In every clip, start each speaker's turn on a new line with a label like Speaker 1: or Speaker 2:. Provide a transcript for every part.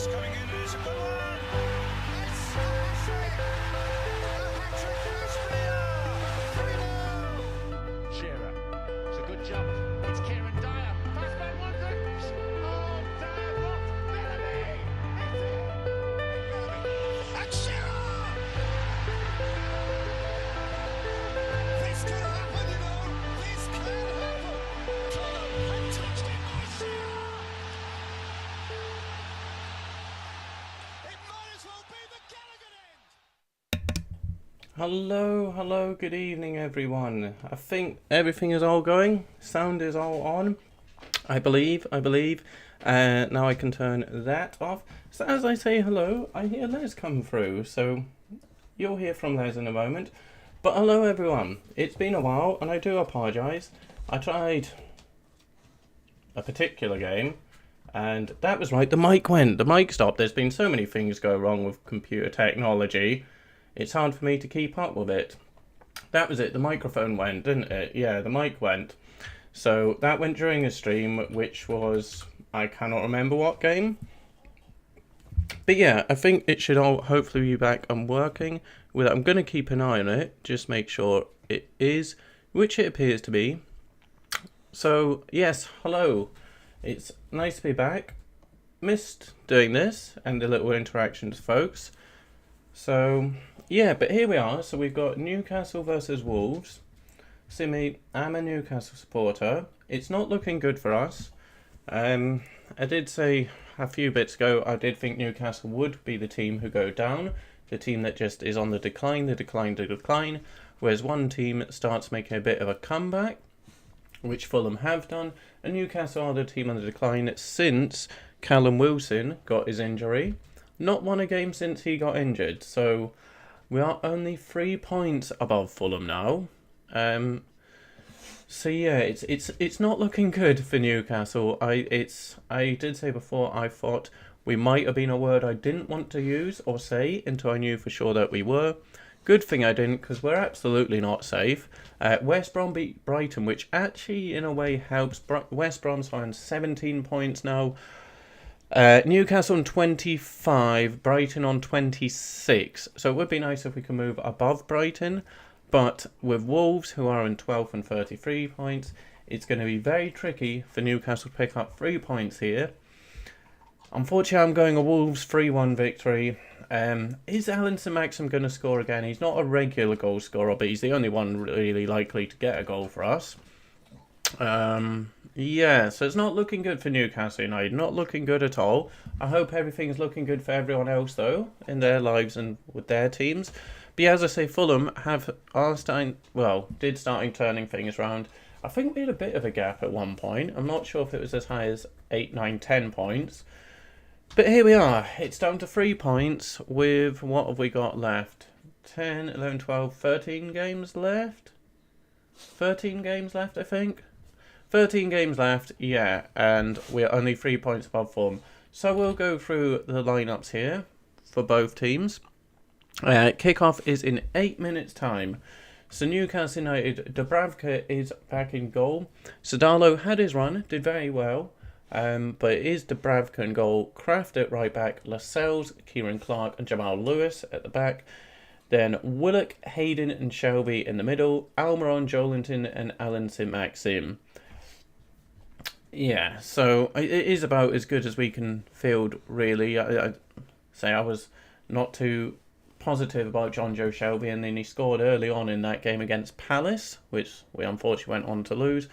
Speaker 1: cross coming in, and it's a good one. It's smashing. A hat-trick for Austria. 3-0.
Speaker 2: Shearer. It's a good jump. It's Kieran Dyer. Pass back one good. Oh, Dyer blocked. Bellamy. It's in.
Speaker 1: And Shearer. This could happen, you know. This could happen. Fulham have touched it by Shearer. It might as well be the Gallagher end.
Speaker 3: Hello, good evening everyone. I think everything is all going. Sound is all on. I believe. Now I can turn that off. So as I say hello, I hear Les come through. So you'll hear from Les in a moment. But hello everyone. It's been a while and I do apologise. I tried a particular game and that was right, the mic stopped. There's been so many things go wrong with computer technology. It's hard for me to keep up with it. That was it, the microphone went, didn't it? Yeah, the mic went. So that went during a stream, which was, I cannot remember what game. But yeah, I think it should all hopefully be back and working. I'm going to keep an eye on it, just make sure it is, which it appears to be. So yes, hello. It's nice to be back. Missed doing this and the little interactions, folks. So yeah, but here we are. So we've got Newcastle versus Wolves. See me, I'm a Newcastle supporter. It's not looking good for us. I did say a few bits ago, I did think Newcastle would be the team who go down. The team that just is on the decline, whereas one team starts making a bit of a comeback, which Fulham have done, and Newcastle are the team on the decline since Callum Wilson got his injury. Not won a game since he got injured, so we are only 3 points above Fulham now. So yeah, it's not looking good for Newcastle. I did say before, I thought we might have been a word I didn't want to use or say until I knew for sure that we were. Good thing I didn't, because we're absolutely not safe. West Brom beat Brighton, which actually in a way helps. West Brom's on 17 points now. Newcastle on 25, Brighton on 26. So it would be nice if we could move above Brighton. But with Wolves, who are in 12th and 33 points, it's going to be very tricky for Newcastle to pick up 3 points here. Unfortunately, I'm going a Wolves 3-1 victory. Is Alan St-Maxim going to score again? He's not a regular goal scorer, but he's the only one really likely to get a goal for us. Yeah, so it's not looking good for Newcastle United. Not looking good at all. I hope everything's looking good for everyone else, though, in their lives and with their teams. But yeah, as I say, Fulham did starting turning things around. I think we had a bit of a gap at one point. I'm not sure if it was as high as 8, 9, 10 points. But here we are. It's down to 3 points with, what have we got left? 10, 11, 12, 13 games left? 13 games left, I think. 13 games left, yeah, and we're only 3 points above Fulham. So we'll go through the lineups here for both teams. Kickoff is in 8 minutes' time. So Newcastle United, Dubravka is back in goal. Sadalo had his run, did very well, but it is Dubravka in goal. Kraft at right back, Lascelles, Kieran Clark and Jamal Lewis at the back. Then Willock, Hayden and Shelby in the middle. Almiron, Joelinton and Alan St-Maxim. Yeah, so it is about as good as we can field, really. I was not too positive about John Joe Shelby, and then he scored early on in that game against Palace, which we unfortunately went on to lose.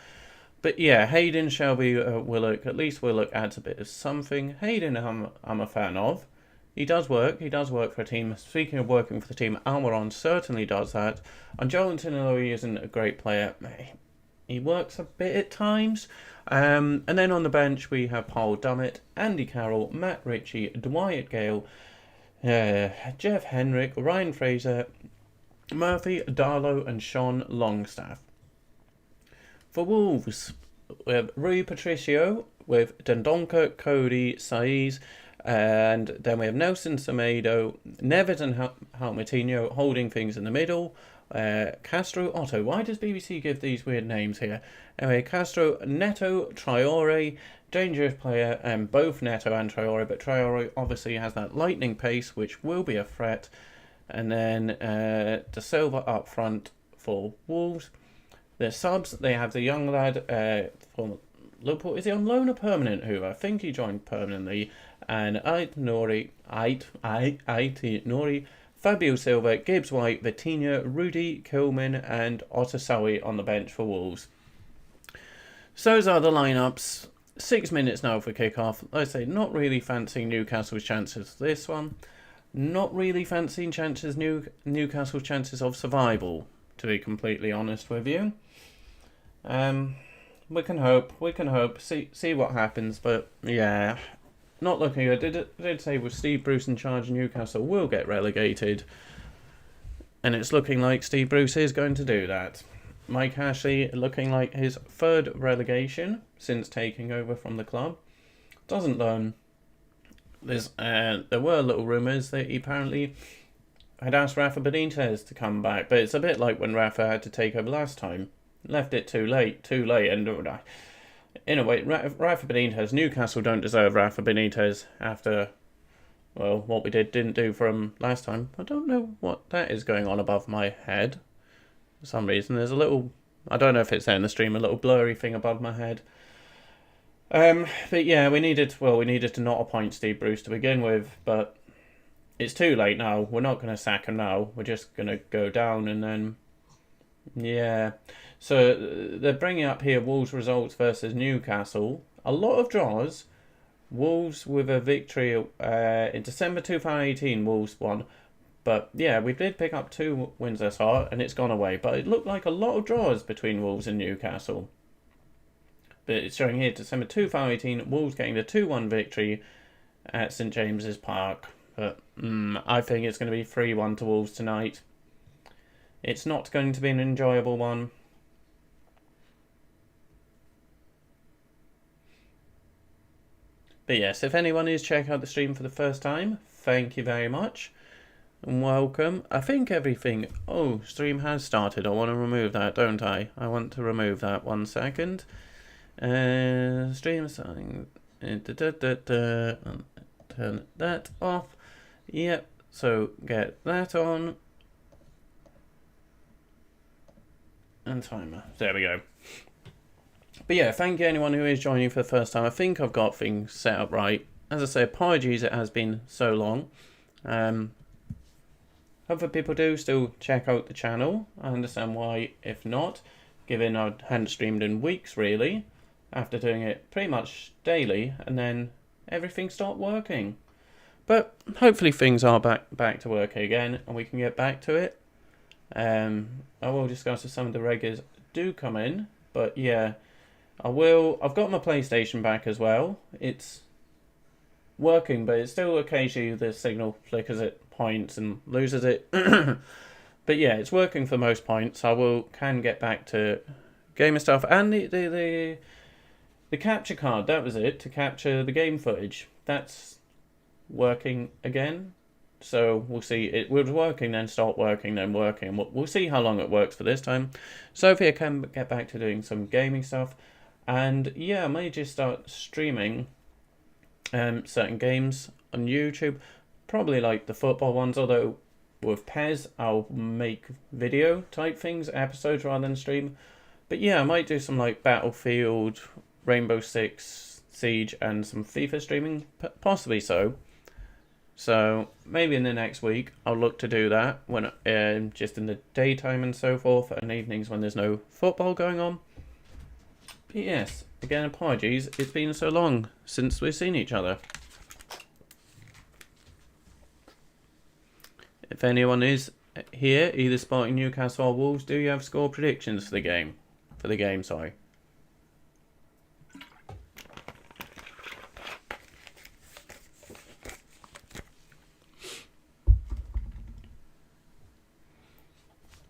Speaker 3: But yeah, Hayden, Shelby, Willock, at least Willock adds a bit of something. Hayden I'm a fan of. He does work for a team. Speaking of working for the team, Almiron certainly does that. And Joelinton, although he isn't a great player, he works a bit at times. And then on the bench we have Paul Dummett, Andy Carroll, Matt Ritchie, Dwight Gale, Jeff Henrik, Ryan Fraser, Murphy, Darlow and Sean Longstaff. For Wolves, we have Rui Patricio with Dendonka, Cody, Saiz, and then we have Nelson Semedo, Neves and Halmatinho holding things in the middle, Castro Otto. Why does BBC give these weird names here? Anyway, Castro, Neto, Traore, dangerous player, both Neto and Traore, but Traore obviously has that lightning pace, which will be a threat. And then De Silva up front for Wolves. Their subs, they have the young lad from Liverpool. Is he on loan or permanent? Who? I think he joined permanently. And Nori, Fabio Silva, Gibbs White, Vitinha, Rudy, Kilman, and Otasawi on the bench for Wolves. So those are the lineups. 6 minutes now for kickoff. Like I say, not really fancying Newcastle's chances this one. Not really fancying Newcastle's chances of survival, to be completely honest with you. We can hope, see what happens, but yeah, not looking good. I did say with Steve Bruce in charge, Newcastle will get relegated, and it's looking like Steve Bruce is going to do that. Mike Ashley looking like his third relegation since taking over from the club. Doesn't learn. There were little rumours that he apparently had asked Rafa Benitez to come back, but it's a bit like when Rafa had to take over last time. Left it too late, and in a way, Rafa Benitez, Newcastle don't deserve Rafa Benitez after, well, what we didn't do for him last time. I don't know what that is going on above my head. For some reason, there's a little, I don't know if it's there in the stream, a little blurry thing above my head. But yeah, we needed to not appoint Steve Bruce to begin with, but it's too late now. We're not going to sack him now. We're just going to go down and then, yeah. So they're bringing up here Wolves results versus Newcastle. A lot of draws. Wolves with a victory in December 2018, Wolves won. But yeah, we did pick up 2 wins this far, and it's gone away. But it looked like a lot of draws between Wolves and Newcastle. But it's showing here December 2018, Wolves getting the 2-1 victory at St James's Park. But I think it's going to be 3-1 to Wolves tonight. It's not going to be an enjoyable one. But yes, if anyone is checking out the stream for the first time, thank you very much. And welcome. I think everything... Oh, stream has started. I want to remove that, don't I? I want to remove that. 1 second. Stream starting. Turn that off. Yep. So get that on. And timer. There we go. But yeah, thank you anyone who is joining for the first time. I think I've got things set up right. As I say, apologies it has been so long. Hopefully people do still check out the channel. I understand why, if not, given I hadn't streamed in weeks really, after doing it pretty much daily, and then everything stopped working. But hopefully things are back to work again, and we can get back to it. I will discuss if some of the regulars do come in, but yeah, I will. I've got my PlayStation back as well. It's working, but it's still occasionally the signal flickers at points and loses it. But yeah, it's working for most points. I can get back to gamer stuff, and the capture card. That was it, to capture the game footage. That's working again. So we'll see. It was working, then stopped working, then working. We'll see how long it works for this time. Sophie, I can get back to doing some gaming stuff. And yeah, I may just start streaming certain games on YouTube. Probably like the football ones, although with Pez, I'll make video type things, episodes rather than stream. But yeah, I might do some like Battlefield, Rainbow Six Siege, and some FIFA streaming, possibly so. So maybe in the next week I'll look to do that when just in the daytime and so forth, and evenings when there's no football going on. But yes, again apologies, it's been so long since we've seen each other. If anyone is here, either spotting Newcastle or Wolves, do you have score predictions for the game? Sorry.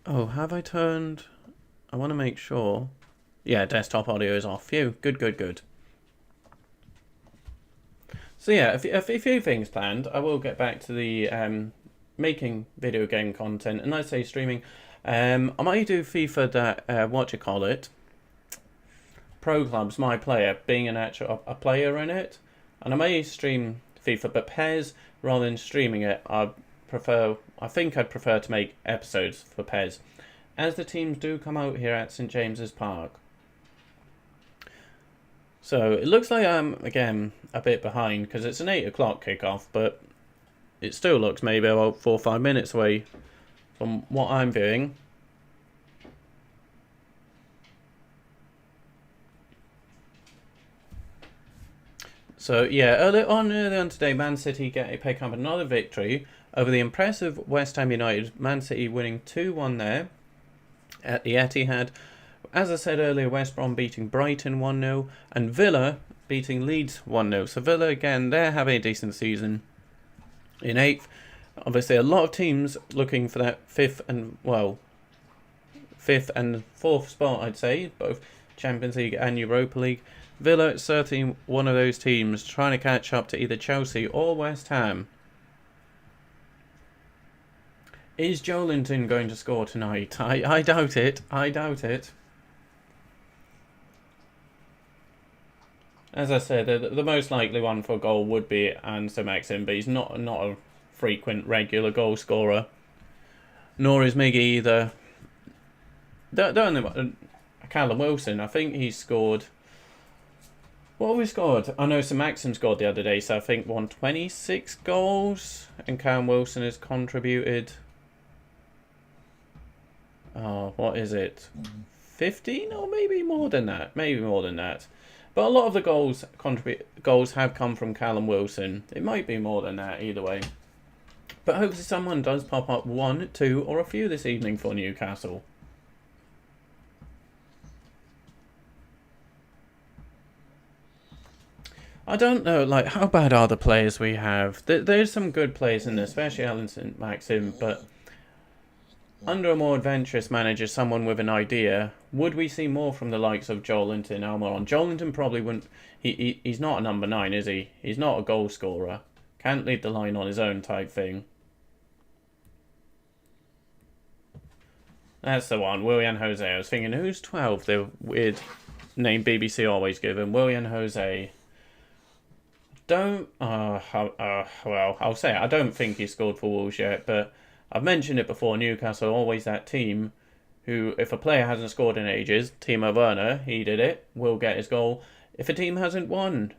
Speaker 3: Oh, have I turned... I want to make sure... Yeah, desktop audio is off. Phew, good. So yeah, a few things planned. I will get back to the making video game content, and I say streaming. I might do FIFA that, what do you call it? Pro Clubs, my player, being a player in it. And I may stream FIFA, but PES, rather than streaming it, I think I'd prefer to make episodes for PES, as the teams do come out here at St James's Park. So it looks like I'm, again, a bit behind, because it's an 8 o'clock kickoff, but it still looks maybe about 4 or 5 minutes away from what I'm viewing. So yeah, early on today, Man City pick up another victory over the impressive West Ham United. Man City winning 2-1 there at the Etihad. As I said earlier, West Brom beating Brighton 1-0 and Villa beating Leeds 1-0. So Villa, again, they're having a decent season in 8th. Obviously, a lot of teams looking for that 5th and 4th spot, I'd say, both Champions League and Europa League. Villa is certainly one of those teams trying to catch up to either Chelsea or West Ham. Is Joelinton going to score tonight? I doubt it. I doubt it. As I said, the most likely one for a goal would be Ansa Maxim, but he's not a frequent, regular goal scorer. Nor is Miggy either. Don't know. Callum Wilson, I think he scored... What have we scored? I know Sir Maxim scored the other day, so I think 126 goals. And Callum Wilson has contributed... Oh, what is it? 15 or maybe more than that? Maybe more than that. But a lot of the goals have come from Callum Wilson. It might be more than that, either way. But hopefully someone does pop up 1, 2 or a few this evening for Newcastle. I don't know, like, how bad are the players we have? There's some good players in there, especially Alan St. Maxim, but under a more adventurous manager, someone with an idea, would we see more from the likes of Joelinton, Almiron? Joelinton probably wouldn't... He's not a number 9, is he? He's not a goal scorer. Can't lead the line on his own type thing. That's the one, Willian Jose. I was thinking, who's 12? The weird name BBC always give him. Willian Jose... well, I'll say it. I don't think he scored for Wolves yet, but I've mentioned it before. Newcastle are always that team who, if a player hasn't scored in ages, Timo Werner, he did it, will get his goal. If a team hasn't won,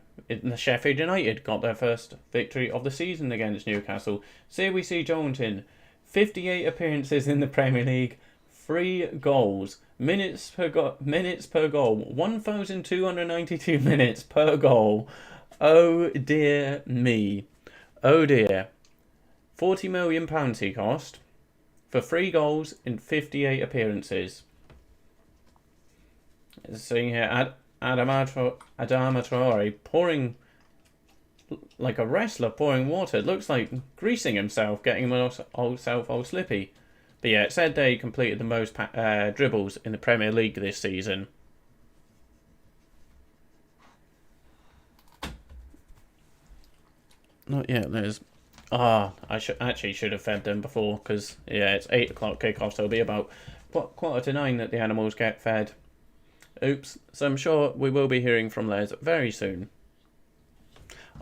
Speaker 3: Sheffield United got their first victory of the season against Newcastle. So here we see Joelinton, 58 appearances in the Premier League, 3 goals, minutes per goal, 1,292 minutes per goal. Oh dear me. Oh dear. £40 million he cost for 3 goals in 58 appearances. Seeing here, Adama Traore pouring, like a wrestler pouring water. It looks like greasing himself, getting himself all slippy. But yeah, it said they completed the most dribbles in the Premier League this season. Not yet, there's... I should have fed them before, because, yeah, it's 8 o'clock kickoff, so it'll be about 8:45 that the animals get fed. Oops, so I'm sure we will be hearing from Les very soon.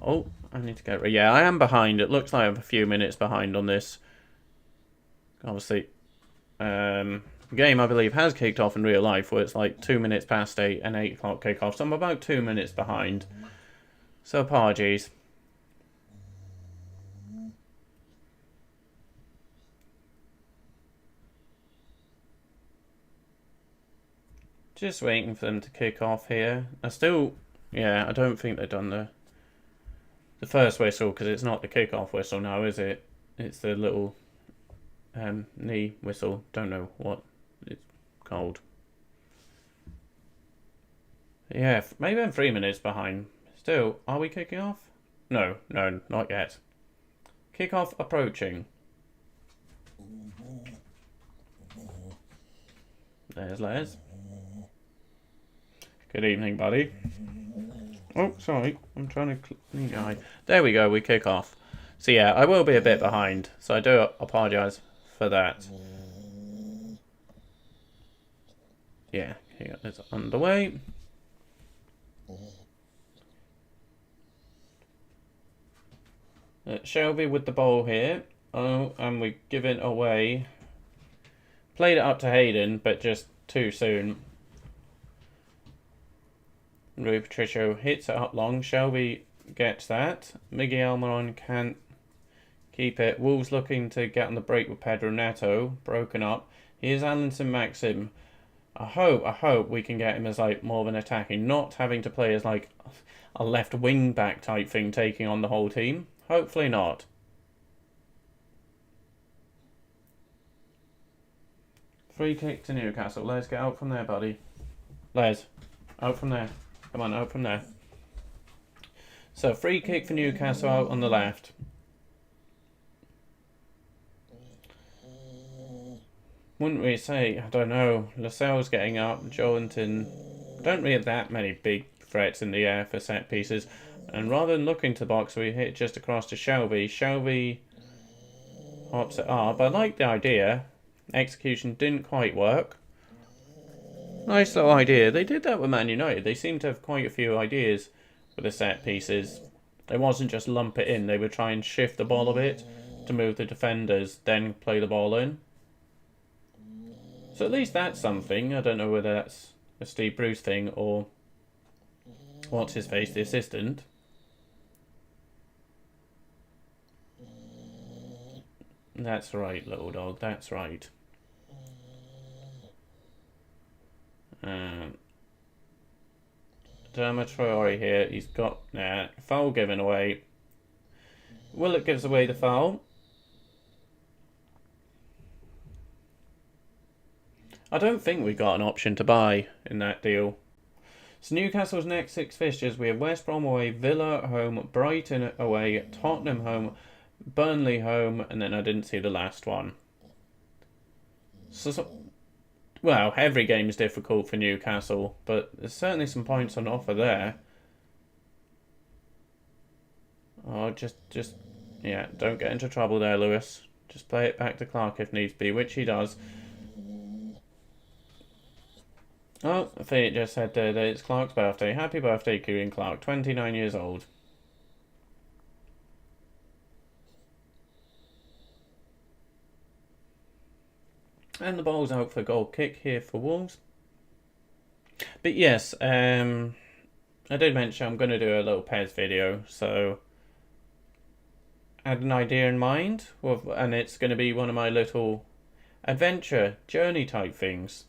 Speaker 3: Oh, I need to get... Yeah, I am behind. It looks like I'm a few minutes behind on this. Obviously, the game, I believe, has kicked off in real life, where it's like 2 minutes past 8 and 8 o'clock kickoff, so I'm about 2 minutes behind. So apologies. Just waiting for them to kick off here. I don't think they've done the first whistle, because it's not the kick-off whistle now, is it? It's the little knee whistle. Don't know what it's called. Yeah, maybe I'm 3 minutes behind. Still, are we kicking off? No, not yet. Kick-off approaching. There's Les. Good evening, buddy. Oh, sorry. I'm trying to clean your eye. There we go. We kick off. So yeah, I will be a bit behind. So I do apologise for that. Yeah, here it's underway. Shelby with the ball here. Oh, and we give it away. Played it up to Hayden, but just too soon. Rui Patricio hits it up long. Shelby gets that. Miguel Almiron can't keep it. Wolves looking to get on the break with Pedro Neto. Broken up. Here's Alanson Maxim. I hope we can get him as like more of an attacking, not having to play as like a left wing back type thing, taking on the whole team. Hopefully not. Free kick to Newcastle. Les, get out from there, buddy. Les, out from there. Come on, out from there. So, free kick for Newcastle out on the left. Wouldn't we say, I don't know, Lascelles getting up, Joelinton. Don't really have that many big threats in the air for set pieces. And rather than looking to the box, we hit just across to Shelby. Shelby hops it up. I like the idea. Execution didn't quite work. Nice little idea. They did that with Man United. They seem to have quite a few ideas with the set pieces. It wasn't just lump it in. They would try and shift the ball a bit to move the defenders, then play the ball in. So at least that's something. I don't know whether that's a Steve Bruce thing or what's his face, the assistant. That's right, little dog. That's right. Dermot Traore here. He's got foul given away. Willett gives away the foul. I don't think we got an option to buy in that deal. So Newcastle's next 6 fixtures, we have West Brom away, Villa home, Brighton away, Tottenham home, home, and then I didn't see the last one. Well, every game is difficult for Newcastle, but there's certainly some points on offer there. Oh, yeah, don't get into trouble there, Lewis. Just play it back to Clark if needs be, which he does. Oh, I think it just said that it's Clark's birthday. Happy birthday, Kieran Clark, 29 years old. And the ball's out for a goal kick here for Wolves. But yes, I did mention I'm going to do a little PES video, so I had an idea in mind, and it's going to be one of my little adventure, journey type things,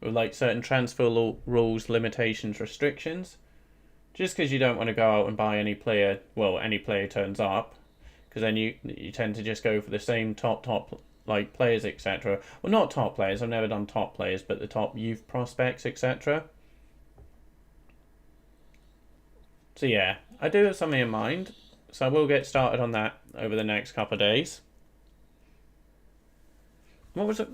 Speaker 3: with like certain transfer rules, limitations, restrictions. Just because you don't want to go out and buy any player, well, any player turns up, because then you tend to just go for the same top like players, etc. Well, not top players, I've never done top players, but the top youth prospects, etc. So yeah, I do have something in mind, so I will get started on that over the next couple of days. What was it?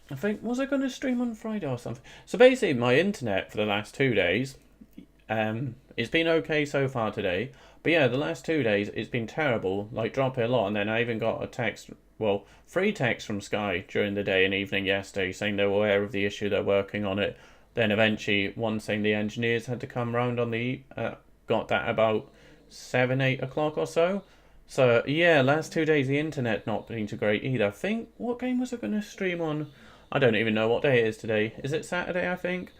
Speaker 3: I think, was I going to stream on Friday or something? So basically, my internet for the last 2 days, it's been okay so far today. But yeah, the last 2 days, it's been terrible, like dropping a lot. And then I even got a text, well, 3 texts from Sky during the day and evening yesterday saying they were aware of the issue, they're working on it. Then eventually, one saying the engineers had to come round on the, got that about 7, 8 o'clock or so. So yeah, last 2 days, the internet not been too great either. I think, what game was I going to stream on? I don't even know what day it is today. Is it Saturday, I think?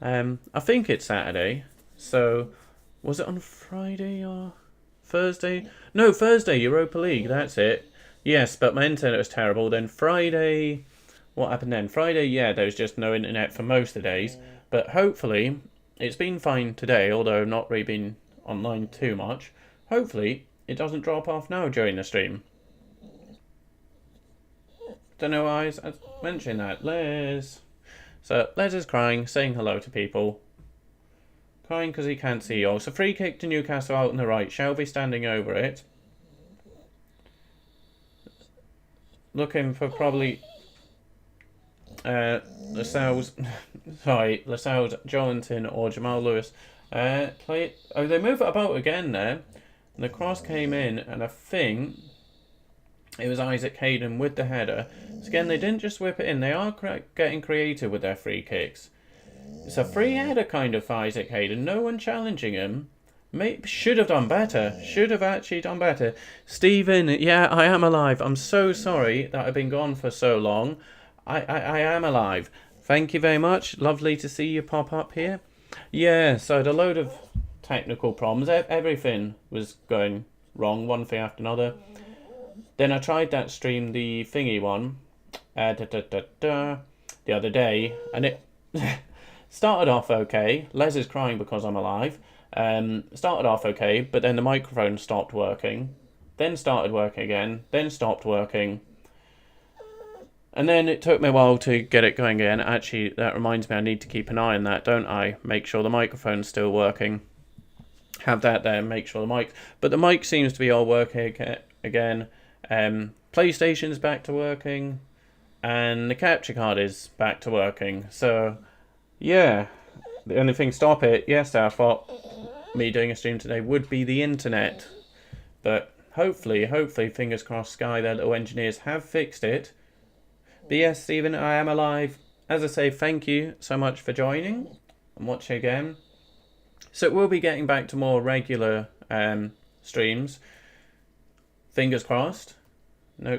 Speaker 3: I think it's Saturday. So, was it on Friday or Thursday? No, Thursday, Europa League, that's it. Yes, but my internet was terrible. Then Friday, what happened then? Friday, yeah, there was just no internet for most of the days. But hopefully, it's been fine today, although not really been online too much. Hopefully, it doesn't drop off now during the stream. Don't know why I was mentioning that. Les. So, Les is crying, saying hello to people. Crying because he can't see you all. So, free kick to Newcastle out on the right. Shelby standing over it. Looking for probably Lascelles, Joelinton or Jamal Lewis. They move it about again there. The cross came in, and I think It was Isaac Hayden with the header. So again, they didn't just whip it in. They are getting creative with their free kicks. It's a free header kind of for Isaac Hayden. No one challenging him. Should have done better. Should have actually done better. Stephen, yeah, I am alive. I'm so sorry that I've been gone for so long. I am alive. Thank you very much. Lovely to see you pop up here. Yeah, so I had a load of technical problems. Everything was going wrong, one thing after another. Then I tried that stream, the thingy one, the other day, and it started off okay. Les is crying because I'm alive. Started off okay, but then the microphone stopped working, then started working again, then stopped working, and then it took me a while to get it going again. Actually, that reminds me, I need to keep an eye on that, don't I? Make sure the microphone's still working. Have that there, make sure the mic... But the mic seems to be all working again. PlayStation's back to working, and the capture card is back to working. So, yeah. The only thing stop it, yes, I thought me doing a stream today would be the internet. But hopefully, fingers crossed, Sky, their little engineers, have fixed it. But yes, Stephen, I am alive. As I say, thank you so much for joining and watching again. So we'll be getting back to more regular streams. Fingers crossed. No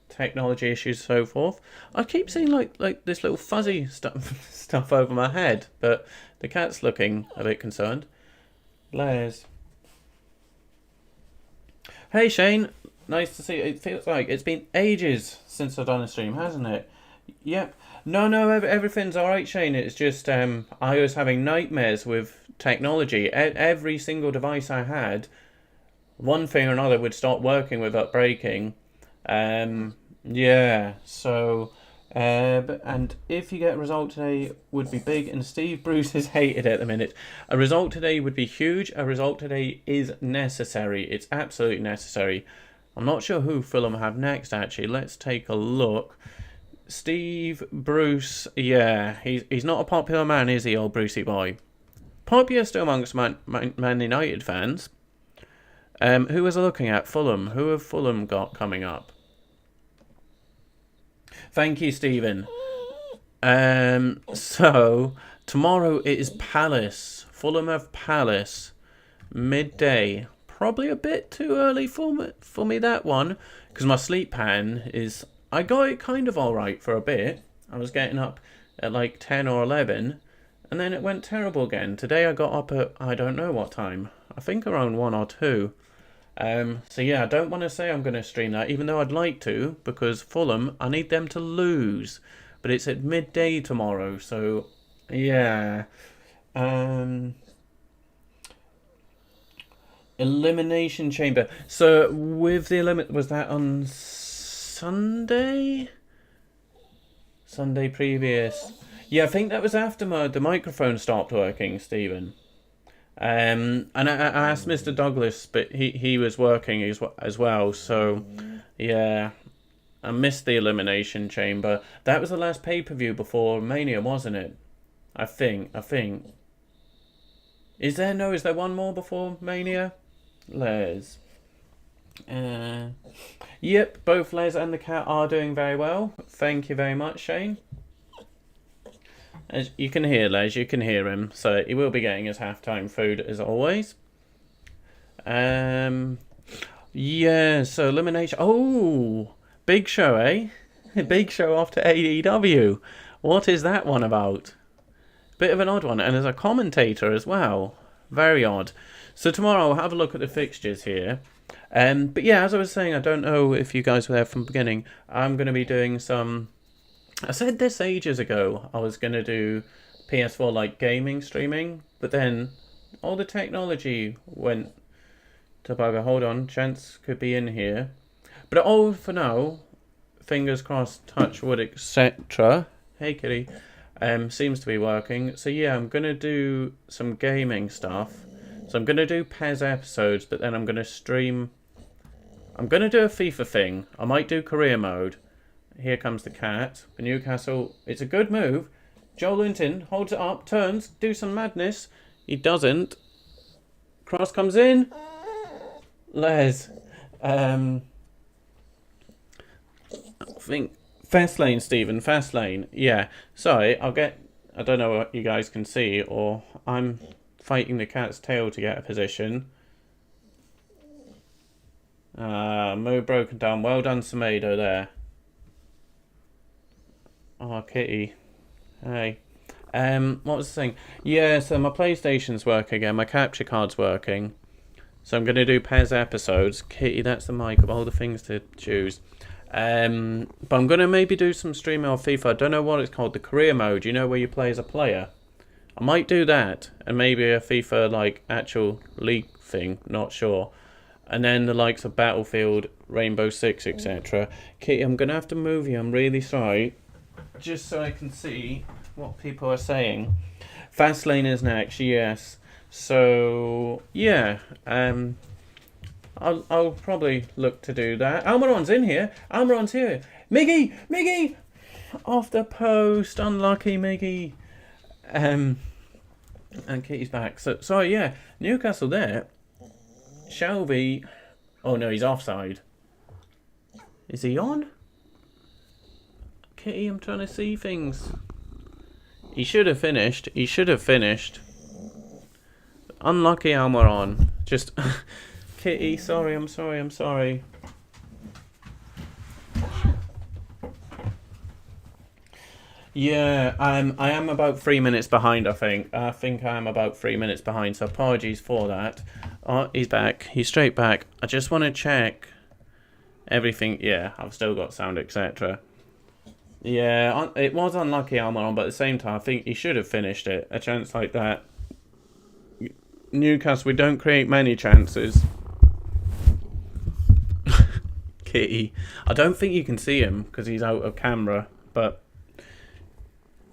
Speaker 3: technology issues, so forth. I keep seeing like this little fuzzy stuff over my head, but the cat's looking a bit concerned. Les. Hey Shane, nice to see you. It feels like it's been ages since I've done a stream, hasn't it? Yep. No, everything's alright, Shane. It's just I was having nightmares with technology. Every single device I had, one thing or another would stop working without breaking. Yeah, so and if you get a result today would be big, and Steve Bruce is hated at the minute. A result today would be huge. A result today is necessary. It's absolutely necessary. I'm not sure who Fulham have next, actually. Let's take a look. Steve Bruce, yeah, he's not a popular man, is he, old Brucey boy? Popular still amongst Man United fans. Who was I looking at? Fulham. Who have Fulham got coming up? Thank you, Stephen. So, tomorrow it is Palace. Fulham have Palace. Midday. Probably a bit too early for me that one. Because my sleep pattern is... I got it kind of alright for a bit. I was getting up at like 10 or 11. And then it went terrible again. Today I got up at, I don't know what time. I think around 1 or 2. So yeah, I don't want to say I'm going to stream that, even though I'd like to, because Fulham, I need them to lose. But it's at midday tomorrow, so yeah. Elimination Chamber. So with the was that on Sunday? Sunday previous. Yeah, I think that was after the microphone stopped working, Stephen. And I asked Mr. Douglas, but he was working as well. So, yeah, I missed the Elimination Chamber. That was the last pay-per-view before Mania, wasn't it? I think. Is there one more before Mania? Les. Yep, both Les and the cat are doing very well. Thank you very much, Shane. As you can hear, Les, you can hear him, so he will be getting his halftime food as always. Yeah, so elimination. Oh, big show, eh? Big show off to AEW. What is that one about? Bit of an odd one, and as a commentator as well. Very odd. So tomorrow I'll have a look at the fixtures here. But yeah, as I was saying, I don't know if you guys were there from the beginning. I'm going to be doing some... I said this ages ago, I was going to do PS4 like gaming streaming, but then all the technology went to bugger. Hold on, Chance could be in here. But for now, fingers crossed, touch wood, etc. Hey kitty, seems to be working. So yeah, I'm going to do some gaming stuff. So I'm going to do PES episodes, but then I'm going to stream... I'm going to do a FIFA thing. I might do career mode. Here comes the cat. For Newcastle, it's a good move. Joe Linton holds it up, turns, do some madness. He doesn't. Cross comes in. Les. think fast lane, Stephen. Fast lane. Yeah. Sorry, I don't know what you guys can see, or I'm fighting the cat's tail to get a position. Move broken down. Well done, Semedo there. Oh, Kitty. Hey. What was the thing? Yeah, so my PlayStation's working again. My capture card's working. So I'm going to do PES episodes. Kitty, that's the mic of all the things to choose. But I'm going to maybe do some streaming of FIFA. I don't know what it's called. The career mode, you know, where you play as a player. I might do that. And maybe a FIFA, like, actual league thing. Not sure. And then the likes of Battlefield, Rainbow Six, etc. Kitty, I'm going to have to move you. I'm really sorry. Just so I can see what people are saying. Fastlane is next, yes. So yeah, I'll probably look to do that. Almiron's in here. Almiron's here. Miggy, off the post. Unlucky Miggy. And Kitty's back. So yeah, Newcastle there. Shelby. Oh no, he's offside. Is he on? Kitty, I'm trying to see things. He should have finished. Unlucky Almiron. Just Kitty, sorry, I'm sorry. Yeah, I am about 3 minutes behind, I think. I am about 3 minutes behind, so apologies for that. Oh, he's back. He's straight back. I just want to check everything. Yeah, I've still got sound, etc. Yeah, it was unlucky Almiron, but at the same time, I think he should have finished it. A chance like that. Newcastle, we don't create many chances. Kitty. I don't think you can see him because he's out of camera, but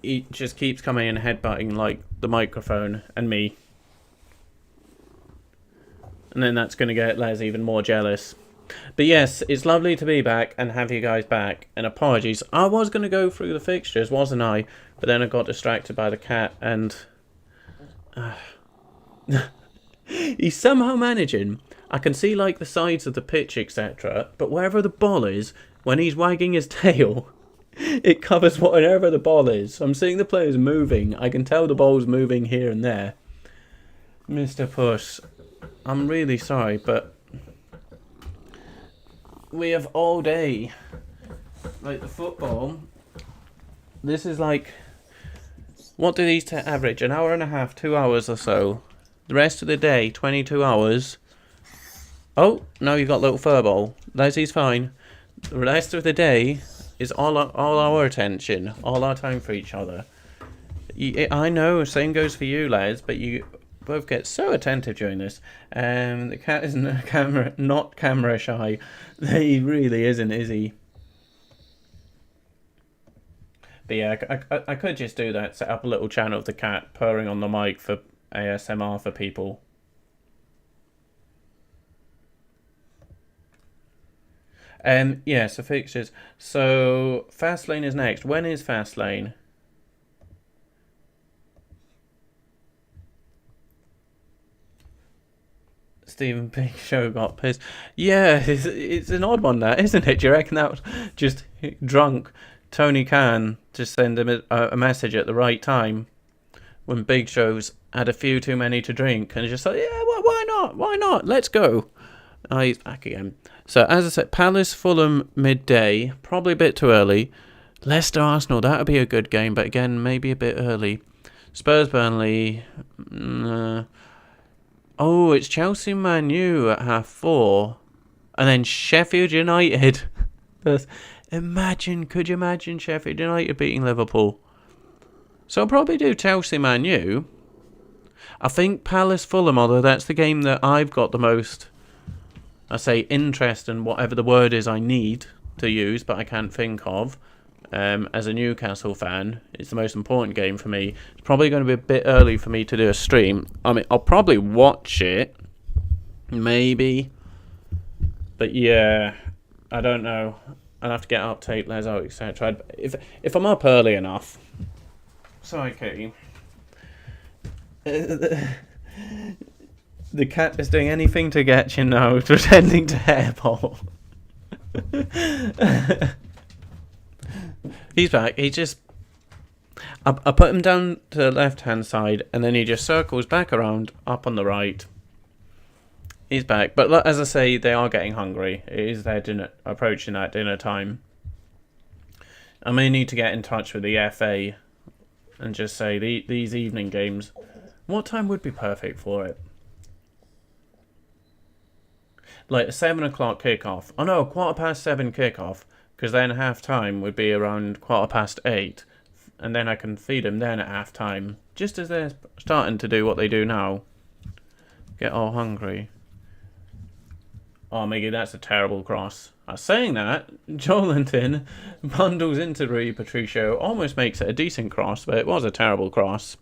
Speaker 3: he just keeps coming in headbutting like the microphone and me. And then that's going to get Les even more jealous. But yes, it's lovely to be back and have you guys back. And apologies, I was going to go through the fixtures, wasn't I? But then I got distracted by the cat and... he's somehow managing. I can see like the sides of the pitch, etc. But wherever the ball is, when he's wagging his tail, it covers whatever the ball is. So I'm seeing the players moving. I can tell the ball's moving here and there. Mr. Puss, I'm really sorry, but... we have all day. Like the football. This is like... what do these average? An hour and a half, 2 hours or so. The rest of the day, 22 hours. Oh, now you've got little furball. Leslie's fine. The rest of the day is all our attention. All our time for each other. I know, same goes for you, lads, but you both get so attentive during this. The cat is not camera shy. He really isn't, is he? But yeah, I could just do that. Set up a little channel of the cat purring on the mic for ASMR for people. Yeah, so fixtures. So Fastlane is next. When is Fastlane? Stephen Big Show got pissed. Yeah, it's an odd one, that, isn't it? Do you reckon that was just drunk Tony Khan just send him a message at the right time when Big Show's had a few too many to drink and just like, yeah, why not? Let's go. Oh, he's back again. So, as I said, Palace, Fulham, midday. Probably a bit too early. Leicester, Arsenal, that would be a good game, but again, maybe a bit early. Spurs, Burnley. Oh, it's Chelsea, Man U at 4:30. And then Sheffield United. Could you imagine Sheffield United beating Liverpool? So I'll probably do Chelsea, Man U. I think Palace, Fulham, although that's the game that I've got the most... I say interest in whatever the word is I need to use, but I can't think of. As a Newcastle fan, it's the most important game for me. It's probably going to be a bit early for me to do a stream. I mean, I'll probably watch it, maybe. But yeah, I don't know. I'll have to get up, take Les out, etc. If I'm up early enough. Sorry, Katie. The cat is doing anything to get you now, pretending to hairball. He's back. He just... I put him down to the left-hand side, and then he just circles back around, up on the right. He's back. But as I say, they are getting hungry. It is their dinner, approaching that dinner time. I may need to get in touch with the FA and just say, these evening games, what time would be perfect for it? Like a 7 o'clock kickoff. Oh no, 7:15 kickoff. Because then half-time would be around 8:15. And then I can feed them then at half-time. Just as they're starting to do what they do now. Get all hungry. Oh, Miggy, that's a terrible cross. I was saying that. Joelinton bundles into Rui Patricio. Almost makes it a decent cross, but it was a terrible cross.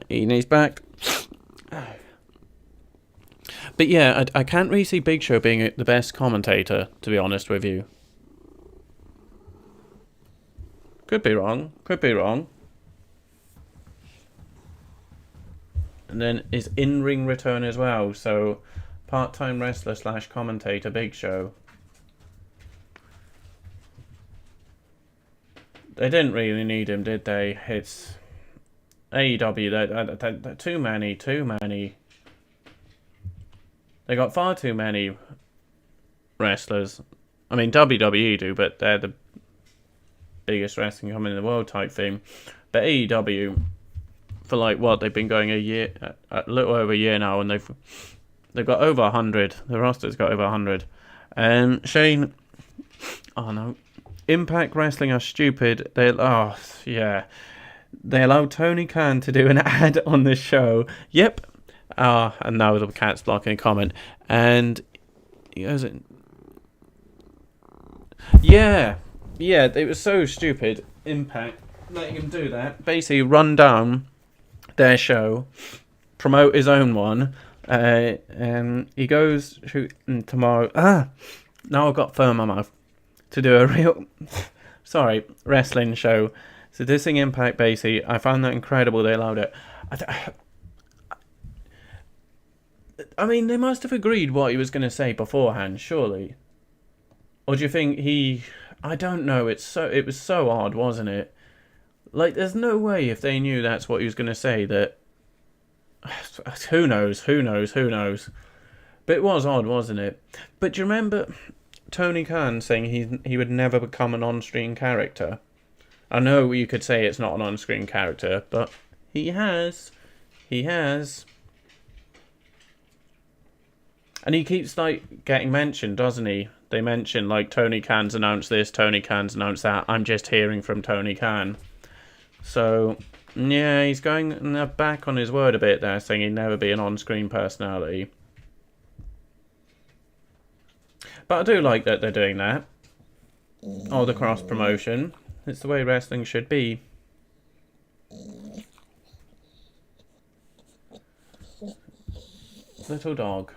Speaker 3: He's back. But yeah, I can't really see Big Show being the best commentator, to be honest with you. Could be wrong. Could be wrong. And then his in-ring return as well. So, part-time wrestler / commentator Big Show. They didn't really need him, did they? It's AEW. They're too many. They got far too many wrestlers. I mean, WWE do, but they're the biggest wrestling company in the world type thing. But AEW, for like what, they've been going a little over a year now, and they've got over 100. The roster's got over 100. Shane, oh no, Impact Wrestling are stupid. They allowed Tony Khan to do an ad on the show. Yep. And now the cat's blocking a comment. And he goes, yeah, it was so stupid. Impact letting him do that. Basically, run down their show, promote his own one. And he goes tomorrow. Now I've got foam in my mouth to do a real, wrestling show. So this thing, Impact, basically, I found that incredible. They allowed it. I mean, they must have agreed what he was going to say beforehand, surely. Or do you think I don't know. It was so odd, wasn't it? Like, there's no way if they knew that's what he was going to say that... Who knows? But it was odd, wasn't it? But do you remember Tony Khan saying he would never become an on-screen character? I know you could say it's not an on-screen character, but he has. And he keeps, like, getting mentioned, doesn't he? They mention, like, Tony Khan's announced this, Tony Khan's announced that. I'm just hearing from Tony Khan. So, yeah, he's going back on his word a bit there, saying he'd never be an on-screen personality. But I do like that they're doing that. Oh, the cross-promotion. It's the way wrestling should be. Little dog.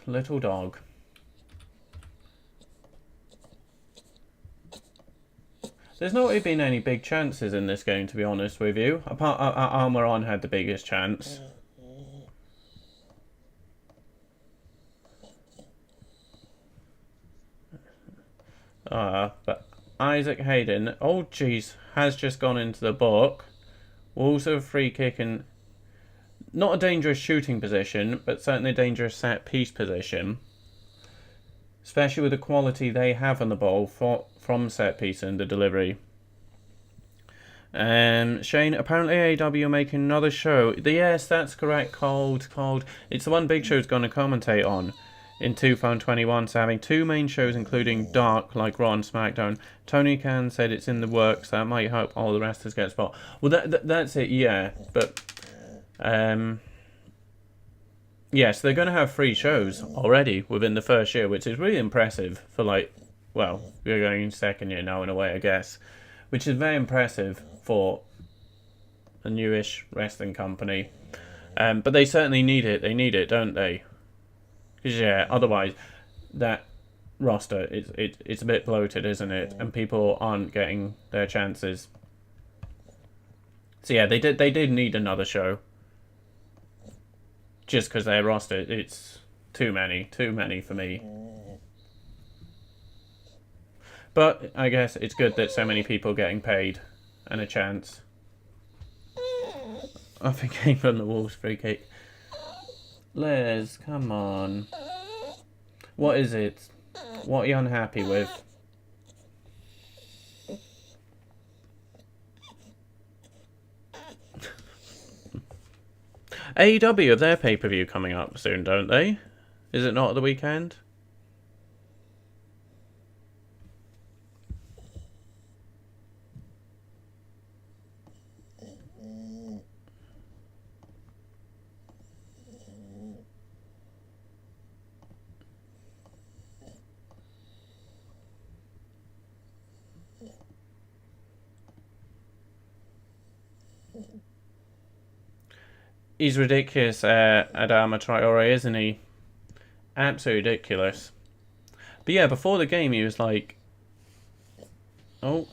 Speaker 3: There's not really been any big chances in this game, to be honest with you. Apart, Almiron had the biggest chance. But Isaac Hayden, oh jeez, has just gone into the book. Wolves have a free kick and not a dangerous shooting position, but certainly a dangerous set piece position. Especially with the quality they have on the ball from set piece and the delivery. Shane, apparently AEW are making another show. Yes, that's correct, called. It's the one Big Show's going to commentate on in 2021. So having two main shows, including Dark, like Raw and SmackDown. Tony Khan said it's in the works. That might help all the wrestlers get a spot. Well, that's it, yeah. But yeah, so they're going to have 3 shows already within the first year, which is really impressive for, like, well, we're going in second year now in a way, I guess, which is very impressive for a newish wrestling company. But they certainly need it. They need it, don't they? Because, yeah, otherwise that roster, it's a bit bloated, isn't it? And people aren't getting their chances. So, yeah, they did need another show. Just because their roster, it's too many for me. But I guess it's good that so many people are getting paid and a chance. I think came from the Wolves free kick. Liz, come on. What is it? What are you unhappy with? AEW have their pay-per-view coming up soon, don't they? Is it not at the weekend? He's ridiculous, Adama Traore, isn't he? Absolutely ridiculous. But yeah, before the game he was like... Oh.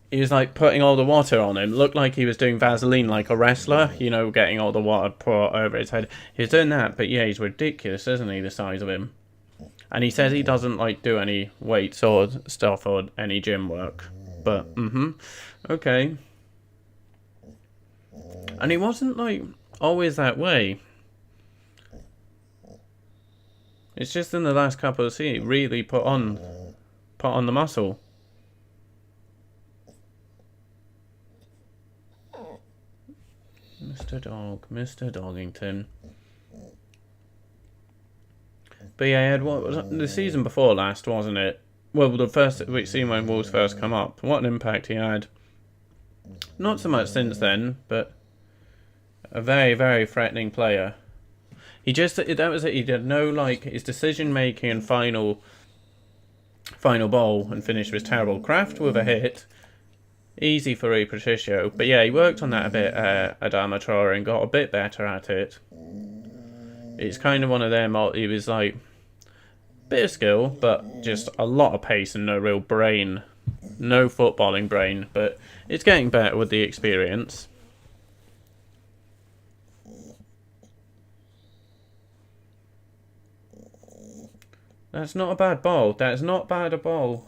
Speaker 3: He was like putting all the water on him. Looked like he was doing Vaseline like a wrestler. You know, getting all the water poured over his head. He was doing that, but yeah, he's ridiculous, isn't he, the size of him? And he says he doesn't like do any weights or stuff or any gym work. But, okay. And he wasn't, like, always that way. It's just in the last couple of seasons, really put on the muscle. Mr. Doggington. But yeah, Ed, what was the season before last, wasn't it? Well, the first we've seen when Wolves first come up. What an impact he had. Not so much since then, but a very, very threatening player. That was it. He did no, like, his decision making and final ball and finish was terrible. Kraft with a hit. Easy for Rui Patricio. But yeah, he worked on that a bit, Adama Traore, and got a bit better at it. It's kind of one of them, he was like, bit of skill, but just a lot of pace and no real brain. No footballing brain, but it's getting better with the experience. That's not a bad ball. That's not bad a ball.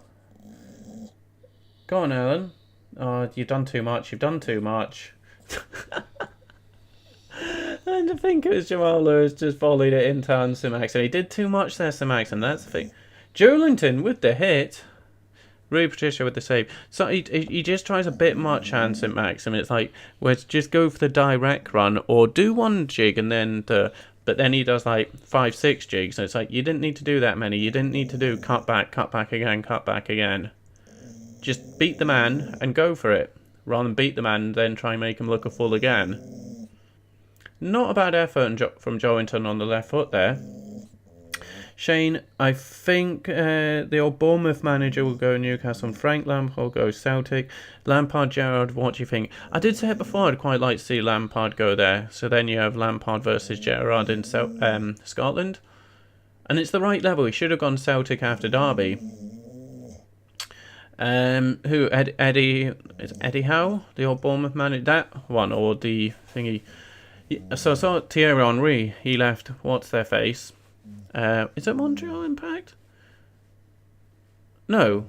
Speaker 3: Go on, Ellen. Oh, you've done too much. You've done too much. And to think it was Jamal Lewis just volleyed it into St-Maxim. He did too much there, St-Maxim. That's the thing. Joelinton with the hit. Rui Patricio with the save. So he just tries a bit much on St-Maxim. It's like, let's just go for the direct run or do one jig and then but then he does like 5-6 jigs. So it's like, you didn't need to do that many. You didn't need to do cut back again, cut back again. Just beat the man and go for it. Rather than beat the man and then try and make him look a fool again. Not a bad effort from Joelinton on the left foot there. Shane, I think the old Bournemouth manager will go Newcastle and Frank Lampard will go Celtic. Lampard, Gerrard, what do you think? I did say it before, I'd quite like to see Lampard go there. So then you have Lampard versus Gerrard in Scotland. And it's the right level. He should have gone Celtic after Derby. Eddie Howe, the old Bournemouth manager, that one, or the thingy. So I saw Thierry Henry, he left What's Their Face. Is it Montreal Impact? No.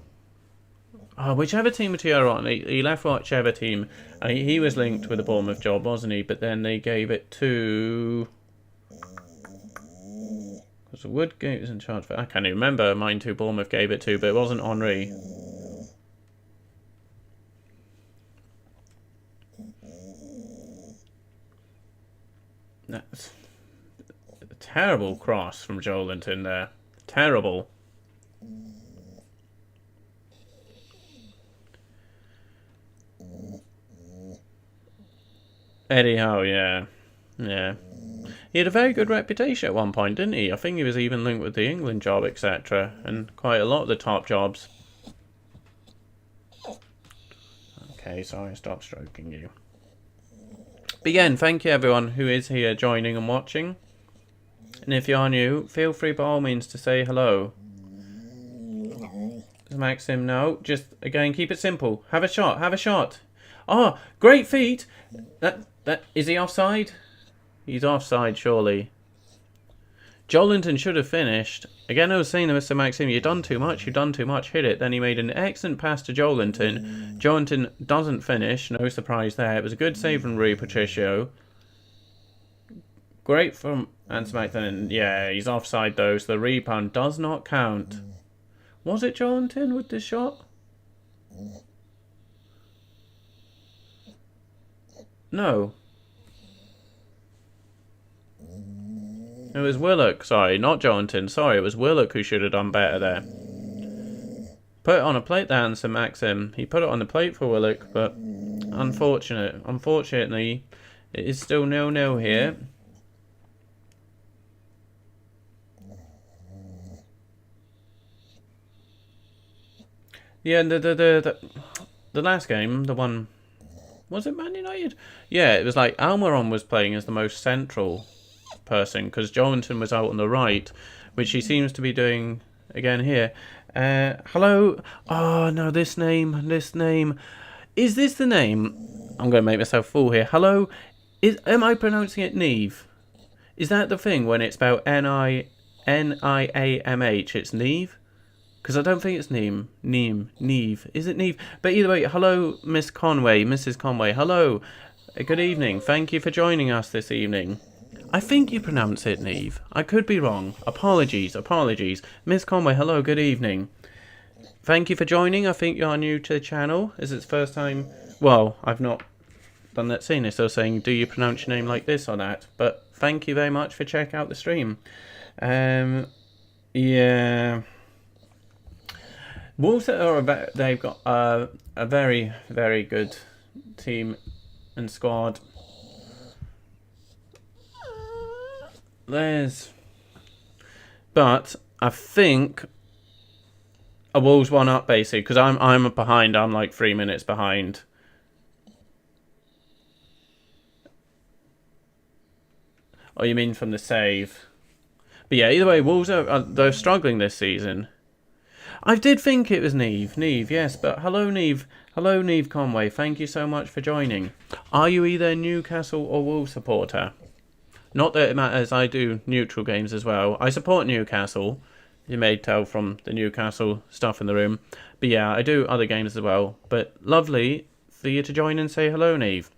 Speaker 3: Oh, whichever team Thierry Henry, he left whichever team. He was linked with the Bournemouth job, wasn't he? But then they gave it to... Because Woodgate was in charge for... I can't even remember mine who Bournemouth gave it to, but it wasn't Henry. That's a terrible cross from Joelinton there. Terrible. Eddie Howe, yeah. Yeah. He had a very good reputation at one point, didn't he? I think he was even linked with the England job, etc. And quite a lot of the top jobs. Okay, sorry, stop stroking you. But again, thank you everyone who is here joining and watching. And if you are new, feel free by all means to say hello. Maxim, no. Just, again, keep it simple. Have a shot, have a shot. Ah, great feet. Is he offside? He's offside, surely. Jolinton should have finished. Again, I was saying to Mr. Maxim, you've done too much, hit it. Then he made an excellent pass to Jolinton. Jolinton doesn't finish, no surprise there. It was a good save from Rui Patricio. Great from Anthony Maxim. Yeah, he's offside though, so the rebound does not count. Was it Jolinton with this shot? No. It was Willock, sorry, not Jolinton. Sorry, it was Willock who should have done better there. Put it on a plate there, and Sir Maxim. He put it on the plate for Willock, but unfortunately, it is still 0-0 here. Yeah, the last game, the one, was it Man United? Yeah, it was like Almiron was playing as the most central person because Jolinton was out on the right, which he seems to be doing again here. Hello. Oh no, this name. Is this the name? I'm going to make myself fool here. Hello. Am I pronouncing it Neve? Is that the thing when it's spelled Niamh? It's Neve? Because I don't think it's Neve. Is it Neve? But either way, hello, Mrs. Conway. Hello. Good evening. Thank you for joining us this evening. I think you pronounce it Neve. I could be wrong. Apologies. Miss Conway, hello, good evening. Thank you for joining. I think you're new to the channel. Is it the first time? Well, I've not done that scene. It's still saying, do you pronounce your name like this or that? But thank you very much for checking out the stream. Yeah. Wolves they've got a very, very good team and squad. But I think a Wolves one up basically because I'm behind. I'm like 3 minutes behind. Oh, you mean from the save? But yeah, either way, Wolves they're struggling this season. I did think it was Neve, yes, but hello Neve Conway, thank you so much for joining. Are you either a Newcastle or Wolves supporter? Not that it matters, I do neutral games as well. I support Newcastle, you may tell from the Newcastle stuff in the room. But yeah, I do other games as well. But lovely for you to join and say hello, Neve.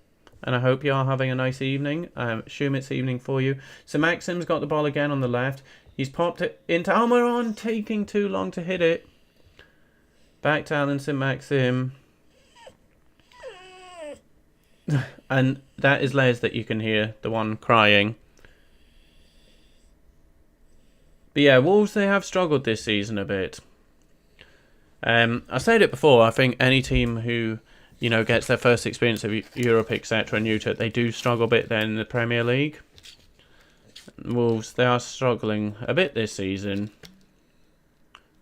Speaker 3: And I hope you are having a nice evening. Assume it's evening for you. So Maxim's got the ball again on the left. He's popped it into Almiron, taking too long to hit it. Back to Alan St. Maxim. And that is Les that you can hear, the one crying. But yeah, Wolves, they have struggled this season a bit. I said it before, I think any team who, you know, gets their first experience of Europe, etc., new to it, they do struggle a bit then in the Premier League. Wolves, they are struggling a bit this season.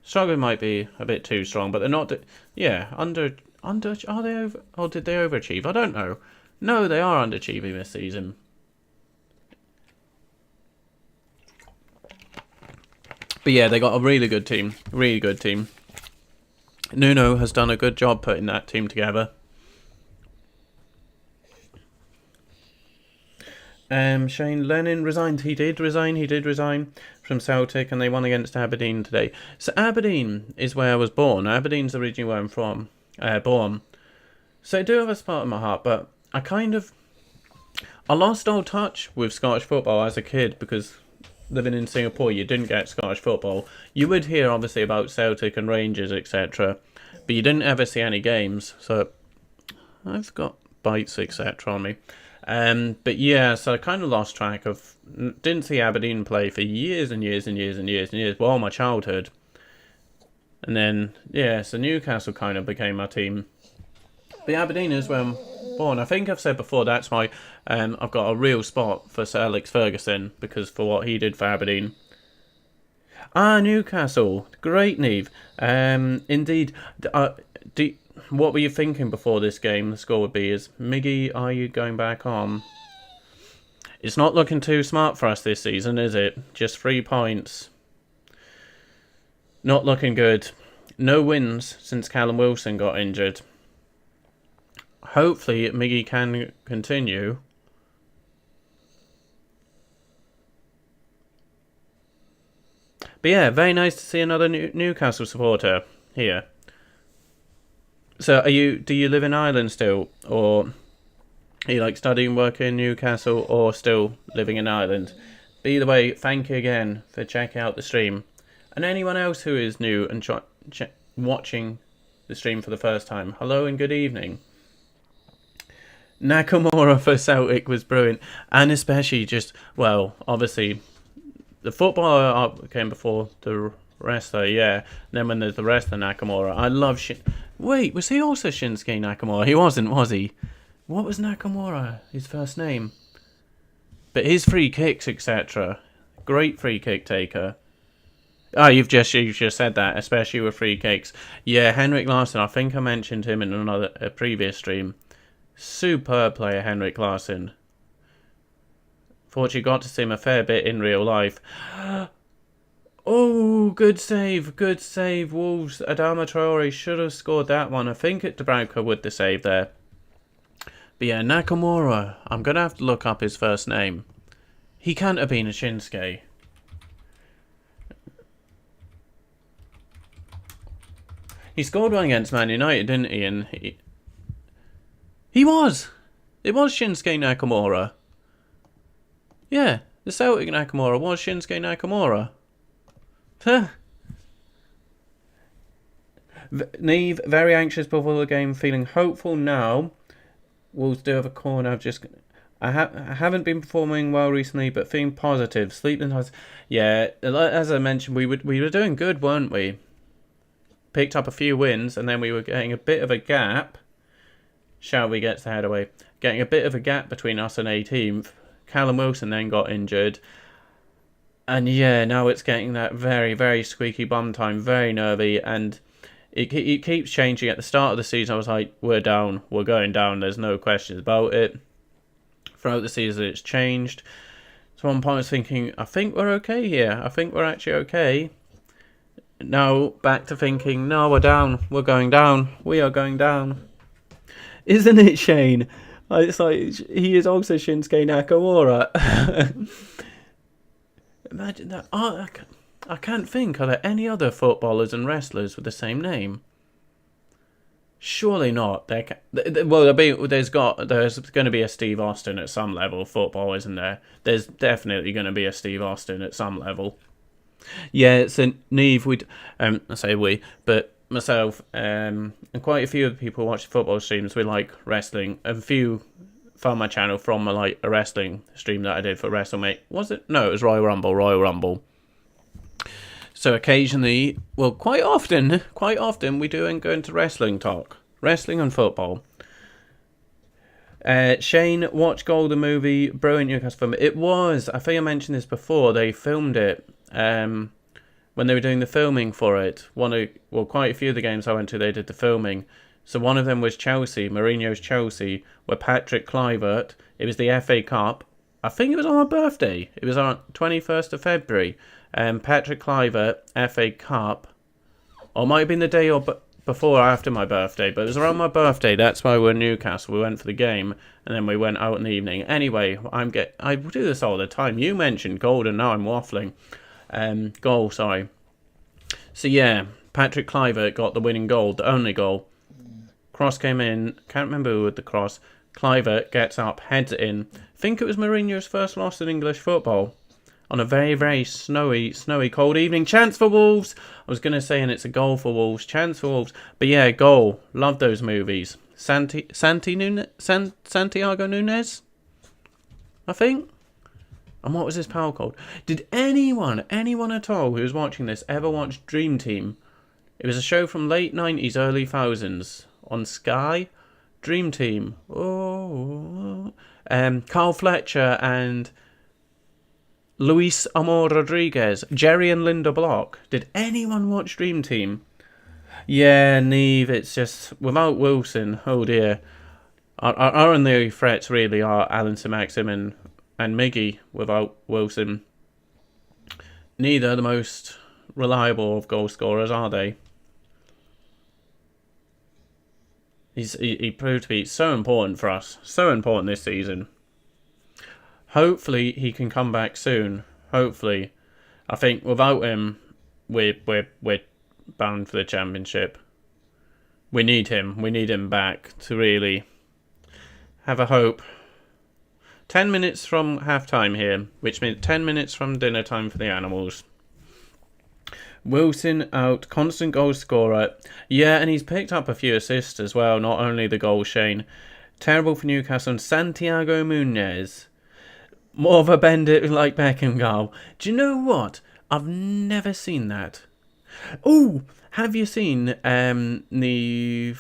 Speaker 3: Struggling might be a bit too strong, but they're not. Yeah, are they over? Or did they overachieve? I don't know. No, they are underachieving this season. But yeah, they got a really good team. Nuno has done a good job putting that team together. Shane Lennon resigned. He did resign from Celtic, and they won against Aberdeen today. So Aberdeen is where I was born. Aberdeen's originally where I'm from, born. So I do have a spot in my heart, but I lost all touch with Scottish football as a kid because living in Singapore, you didn't get Scottish football. You would hear obviously about Celtic and Rangers, etc., but you didn't ever see any games. So I've got bites, etc. on me. But yeah, so I kind of lost track of, didn't see Aberdeen play for years and years, well, all my childhood. And then, yeah, so Newcastle kind of became my team. But Aberdeen is where I'm born. I think I've said before, that's why I've got a real spot for Sir Alex Ferguson, because for what he did for Aberdeen. Newcastle. Great, Neve. Indeed. What were you thinking before this game? The score would be is, Miggy, are you going back on? It's not looking too smart for us this season, is it? Just 3 points. Not looking good. No wins since Callum Wilson got injured. Hopefully Miggy can continue. But yeah, very nice to see another Newcastle supporter here. So, do you live in Ireland still, or are you like studying, working in Newcastle, or still living in Ireland? But either way, thank you again for checking out the stream, and anyone else who is new and watching the stream for the first time, hello and good evening. Nakamura for Celtic was brilliant, and especially obviously the footballer came before the wrestler, yeah. And then when there's the wrestler Nakamura, I love Wait, was he also Shinsuke Nakamura? He wasn't, was he? What was Nakamura? His first name? But his free kicks, etc. Great free kick taker. Oh, you've just said that, especially with free kicks. Yeah, Henrik Larsson. I think I mentioned him in a previous stream. Superb player, Henrik Larsson. Thought you got to see him a fair bit in real life. Oh, good save, Wolves. Adama Traore should have scored that one. I think Dubravka would the save there. But yeah, Nakamura, I'm going to have to look up his first name. He can't have been a Shinsuke. He scored one against Man United, didn't he? And he was. It was Shinsuke Nakamura. Yeah, the Celtic Nakamura was Shinsuke Nakamura. Neve, very anxious before the game, feeling hopeful now. Wolves do have a corner. I haven't been performing well recently, but feeling positive. Sleeping has, yeah. As I mentioned, we were doing good, weren't we? Picked up a few wins, and then we were getting a bit of a gap. Shelby gets the head away. Getting a bit of a gap between us and 18th. Callum Wilson then got injured. And yeah, now it's getting that very, very squeaky bum time, very nervy, and it keeps changing. At the start of the season, I was like, we're down, we're going down, there's no questions about it. Throughout the season, it's changed. So one point I was thinking, I think we're okay here. I think we're actually okay. Now, back to thinking, no, we're down, we're going down, we are going down. Isn't it, Shane? It's like, he is also Shinsuke Nakamura. Imagine that. Oh, I can't think. Are there any other footballers and wrestlers with the same name? Surely not. There's going to be a Steve Austin at some level of football, isn't there? There's definitely going to be a Steve Austin at some level. Yeah, it's a Neve. I say we, but myself and quite a few of the people who watch football streams, we like wrestling. A few found my channel from a wrestling stream that I did for WrestleMate. Was it? No, it was Royal Rumble. So occasionally, well, quite often, we do go into wrestling talk. Wrestling and football. Shane, watch Goal, the movie. Brilliant Newcastle film. It was. I think I mentioned this before. They filmed it when they were doing the filming for it. Quite a few of the games I went to, they did the filming. So one of them was Chelsea, Mourinho's Chelsea, where Patrick Kluivert, it was the FA Cup. I think it was on my birthday. It was on 21st of February. Patrick Kluivert, FA Cup. Or it might have been the day before or after my birthday, but it was around my birthday. That's why we're in Newcastle. We went for the game, and then we went out in the evening. Anyway, I do this all the time. You mentioned goal, and now I'm waffling. Goal, sorry. So yeah, Patrick Kluivert got the winning goal, the only goal. Cross came in. Can't remember who with the cross. Kluivert gets up, heads it in. Think it was Mourinho's first loss in English football. On a very, very snowy, cold evening. Chance for Wolves. I was going to say, and it's a goal for Wolves. Chance for Wolves. But yeah, goal. Love those movies. Santiago Nunes, I think. And what was his pal called? Did anyone at all who was watching this ever watch Dream Team? It was a show from late 90s, early 2000s on Sky. Dream Team. Oh. Carl Fletcher and Luis Amor Rodriguez. Jerry and Linda Block. Did anyone watch Dream Team? Yeah, Neve, it's just, without Wilson, oh dear. Our only threats really are Alan Saint-Maximin and Miggy without Wilson. Neither the most reliable of goal scorers, are they? He proved to be so important for us. So important this season. Hopefully he can come back soon. Hopefully. I think without him, we're bound for the championship. We need him. We need him back to really have a hope. 10 minutes from half-time here, which means 10 minutes from dinner time for the animals. Wilson out, constant goal scorer. Yeah, and he's picked up a few assists as well, not only the goal, Shane. Terrible for Newcastle. And Santiago Munez. More of a bend it like Beckham goal. Do you know what? I've never seen that. Oh, have you seen the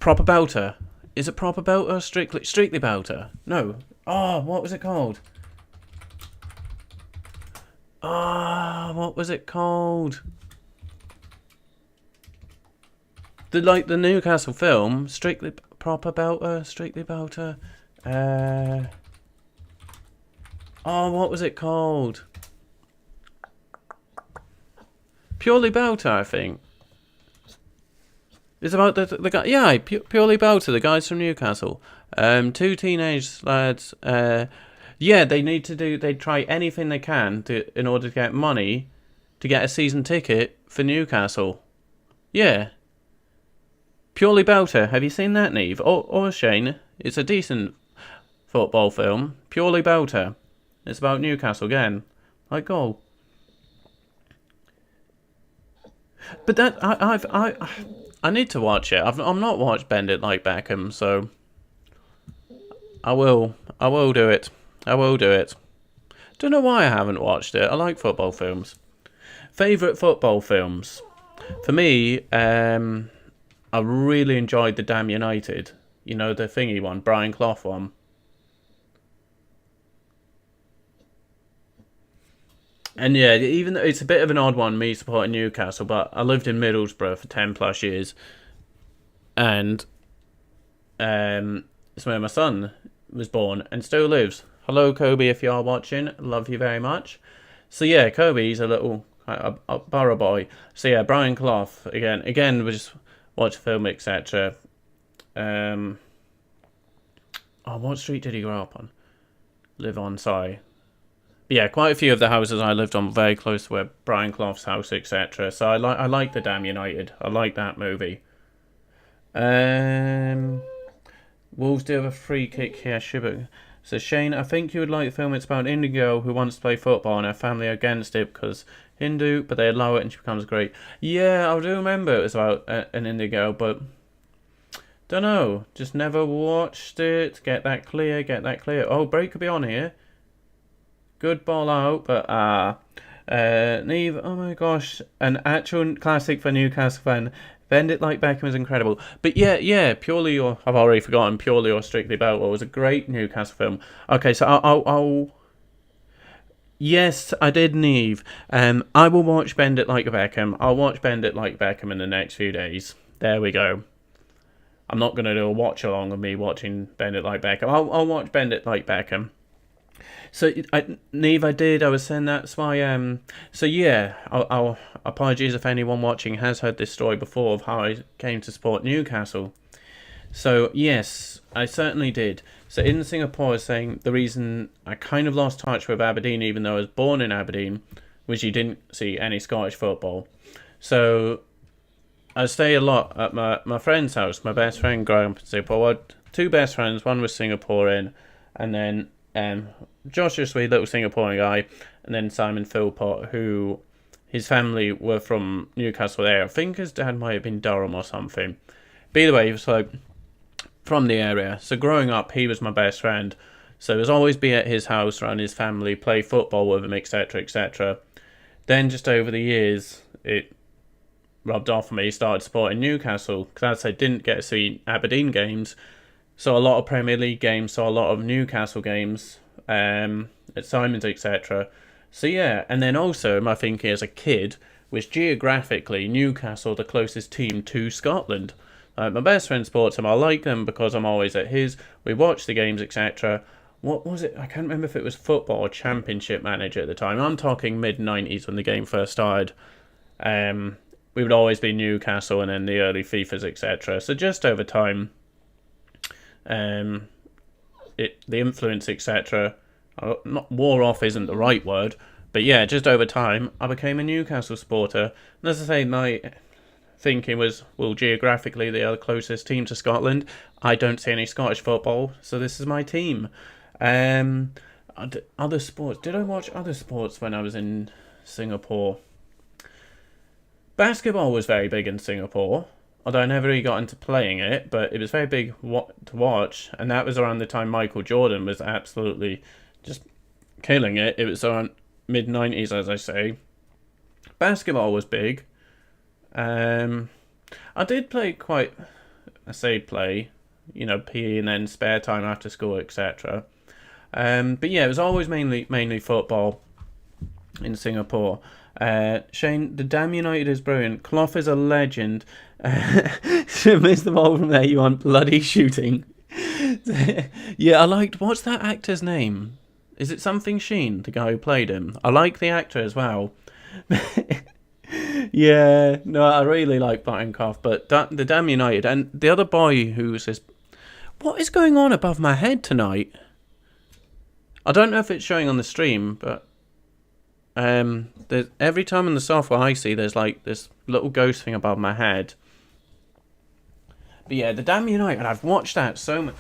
Speaker 3: Proper Belter? Is it Proper Belter? Strictly Belter? No. Oh, what was it called? What was it called? The Newcastle film, Strictly Proper Belter, Strictly Belter. What was it called? Purely Belter, I think. It's about the guy. Yeah, Purely Belter, the guys from Newcastle. Two teenage lads. Yeah, they try anything they can in order to get money to get a season ticket for Newcastle. Yeah. Purely Belter. Have you seen that, Neve? Or Shane? It's a decent football film. Purely Belter. It's about Newcastle again. Like goal. But that I need to watch it. I've not watched Bend It Like Beckham, so I will do it. I will do it. Don't know why I haven't watched it. I like football films. Favourite football films? For me, I really enjoyed The Damn United. You know, the thingy one, Brian Clough one. And yeah, even though it's a bit of an odd one, me supporting Newcastle, but I lived in Middlesbrough for 10 plus years. And it's where my son was born and still lives. Hello, Kobe, if you are watching. Love you very much. So yeah, Kobe's a little a borough boy. So yeah, Brian Clough, again, we just watch a film, etc. What street did he grow up on? Live on, sorry. But yeah, quite a few of the houses I lived on were very close to where Brian Clough's house, etc. So I like The Damn United. I like that movie. Wolves do have a free kick here. So Shane, I think you would like the film. It's about an Indian girl who wants to play football and her family are against it because Hindu, but they allow it and she becomes great. Yeah, I do remember it was about an Indian girl, but don't know. Just never watched it. Get that clear. Oh, break could be on here. Good ball out, but Neve, oh my gosh, an actual classic for Newcastle fan. Bend It Like Beckham is incredible. But yeah, Purely or I've already forgotten. Purely or Strictly Belter was a great Newcastle film. Okay, so I'll yes, I did, Neve. I will watch Bend It Like Beckham. I'll watch Bend It Like Beckham in the next few days. There we go. I'm not gonna do a watch along of me watching Bend It Like Beckham. I'll watch Bend It Like Beckham. So, Neve, I was saying that's why, so yeah, I'll apologies if anyone watching has heard this story before of how I came to support Newcastle. So, yes, I certainly did. So, in Singapore, I was saying the reason I kind of lost touch with Aberdeen, even though I was born in Aberdeen, was you didn't see any Scottish football. So, I stay a lot at my friend's house. My best friend growing up in Singapore. I had two best friends, one was Singaporean, and then Josh, a sweet little Singaporean guy, and then Simon Philpott, who his family were from Newcastle there. I think his dad might have been Durham or something. But either way, he was like from the area. So growing up, he was my best friend. So it was always be at his house around his family, play football with him, etc., etc. Then just over the years, it rubbed off on me. Started supporting Newcastle because I didn't get to see Aberdeen games. Saw a lot of Premier League games, saw a lot of Newcastle games at Simon's, etc. So yeah, and then also my thinking as a kid was geographically Newcastle the closest team to Scotland. My best friend supports him. I like them because I'm always at his. We watch the games, etc. What was it? I can't remember if it was Football or Championship Manager at the time. I'm talking mid-90s when the game first started. We would always be Newcastle and then the early FIFAs, etc. So just over time, the influence, etc. Not wore off isn't the right word, But yeah, just over time, I became a Newcastle supporter. And as I say, my thinking was, well, geographically, they are the closest team to Scotland. I don't see any Scottish football, so this is my team. Other sports. Did I watch other sports when I was in Singapore? Basketball was very big in Singapore, although I never really got into playing it, but it was very big to watch, and that was around the time Michael Jordan was absolutely just killing it. It was around mid-90s, as I say. Basketball was big. I did play PE and then spare time after school, etc. But yeah, it was always mainly football in Singapore. Shane, the Damn United is brilliant. Clough is a legend. Missed the ball from there, you want bloody shooting. Yeah, I liked, what's that actor's name? Is it something Sheen, the guy who played him? I like the actor as well. Yeah, no, I really like Brian Clough, but the Damn United, and the other boy who's this... What is going on above my head tonight? I don't know if it's showing on the stream, but every time in the software I see, there's like this little ghost thing above my head. But yeah, the Damn United, I've watched that so much.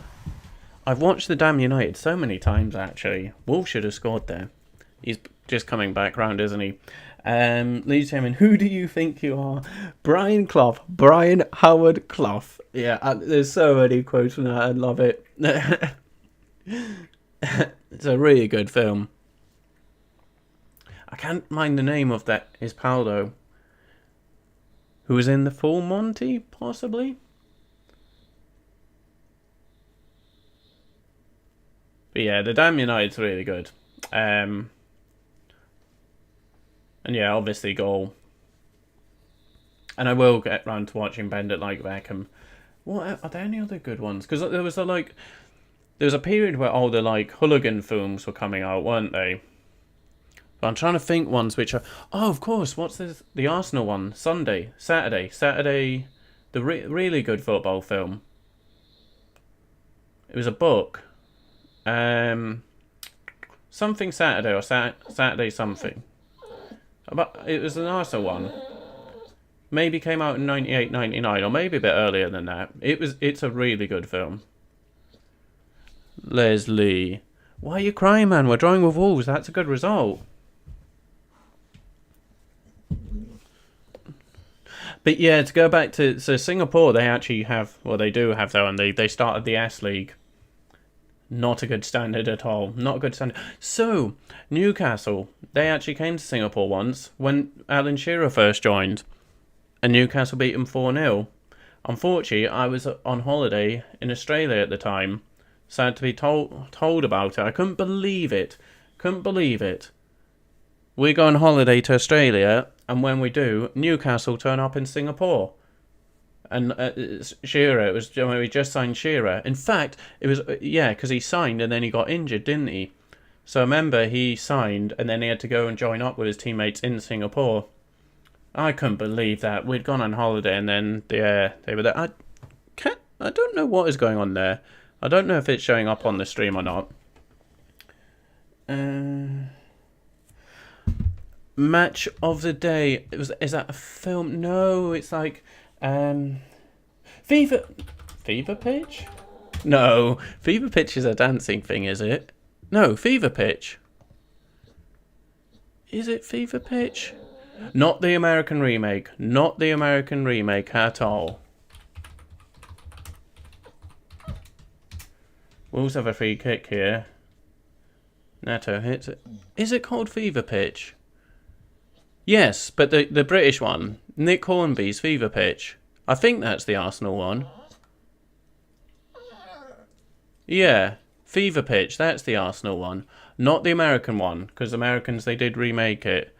Speaker 3: I've watched the Damn United so many times, actually. Wolves should have scored there. He's just coming back round, isn't he? Leeds Chairman, who do you think you are? Brian Clough. Brian Howard Clough. Yeah, there's so many quotes from that. I love it. It's a really good film. I can't mind the name of that. His pal, though. Who was in the Full Monty, possibly? But yeah, the Damn United's really good. And yeah, obviously goal. And I will get round to watching Bend It Like Beckham. What are there any other good ones? Because there was a period where all the hooligan films were coming out, weren't they? But I'm trying to think ones which are... Oh, of course, what's this? The Arsenal one. Saturday. The really good football film. It was a book. Something Saturday or Saturday something. It was an Arsenal one. Maybe came out in 98, 99, or maybe a bit earlier than that. It's a really good film. Leslie. Why are you crying, man? We're drawing with Wolves. That's a good result. But yeah, to go back to Singapore, they actually have, well, they do have their own league. They started the S League. Not a good standard at all. Not a good standard. So, Newcastle, they actually came to Singapore once when Alan Shearer first joined. And Newcastle beat them 4-0. Unfortunately, I was on holiday in Australia at the time. So I had to be told about it. I couldn't believe it. We go on holiday to Australia, and when we do, Newcastle turn up in Singapore. And Shearer, it was when we just signed Shearer. In fact, it was, because he signed and then he got injured, didn't he? So I remember he signed and then he had to go and join up with his teammates in Singapore. I couldn't believe that. We'd gone on holiday and then they were there. I don't know what is going on there. I don't know if it's showing up on the stream or not. Match of the day. Is that a film? No, it's like Fever Pitch? No, Fever Pitch is a dancing thing, is it? No, Fever Pitch. Is it Fever Pitch? Not the American remake. Not the American remake at all. Wolves have a free kick here. Neto hits it. Is it called Fever Pitch? Yes, but the British one. Nick Hornby's Fever Pitch. I think that's the Arsenal one. Yeah, Fever Pitch. That's the Arsenal one. Not the American one. Because Americans, they did remake it.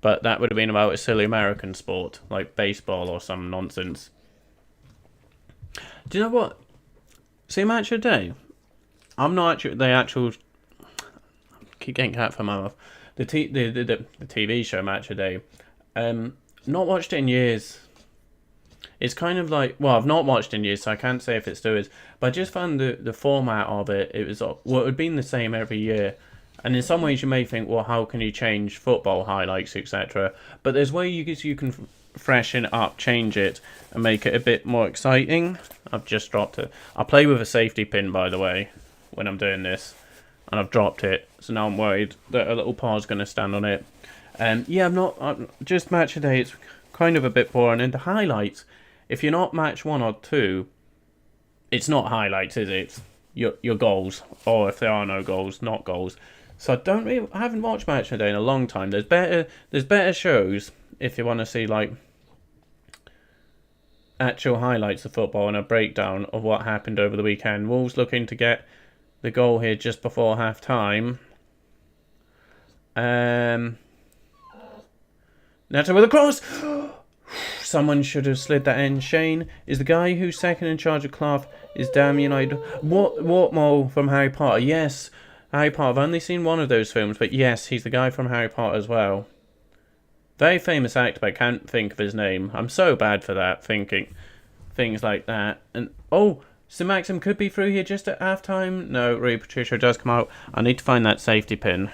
Speaker 3: But that would have been about a silly American sport. Like baseball or some nonsense. Do you know what? See Match of the Day? I'm not actually the actual... I keep getting cat from my mouth. The TV show Match of the Day. Not watched it in years. It's kind of like... Well, I've not watched it in years, so I can't say if it still is. But I just found the format of it... It was... Well, it had been the same every year. And in some ways you may think, well, how can you change football highlights, etc. But there's ways you can freshen it up, change it, and make it a bit more exciting. I've just dropped it. I play with a safety pin, by the way, when I'm doing this. And I've dropped it, so now I'm worried that a little paw's going to stand on it. Yeah, I'm just match a day, it's kind of a bit boring. And the highlights, if you're not match 1 or 2, it's not highlights, is it? It's your goals, or if there are no goals, not goals. So I haven't watched match a day in a long time. There's better shows if you want to see like actual highlights of football and a breakdown of what happened over the weekend. Wolves looking to get the goal here just before half time. Neto with a cross. Someone should have slid that in. Shane is the guy who's second in charge of Clough. Is damn United. Whatmo from Harry Potter? Yes, Harry Potter. I've only seen one of those films, but yes, he's the guy from Harry Potter as well. Very famous actor, but I can't think of his name. I'm so bad for that, thinking things like that. And St Maxim could be through here just at half time. No, Rui Patricio does come out. I need to find that safety pin.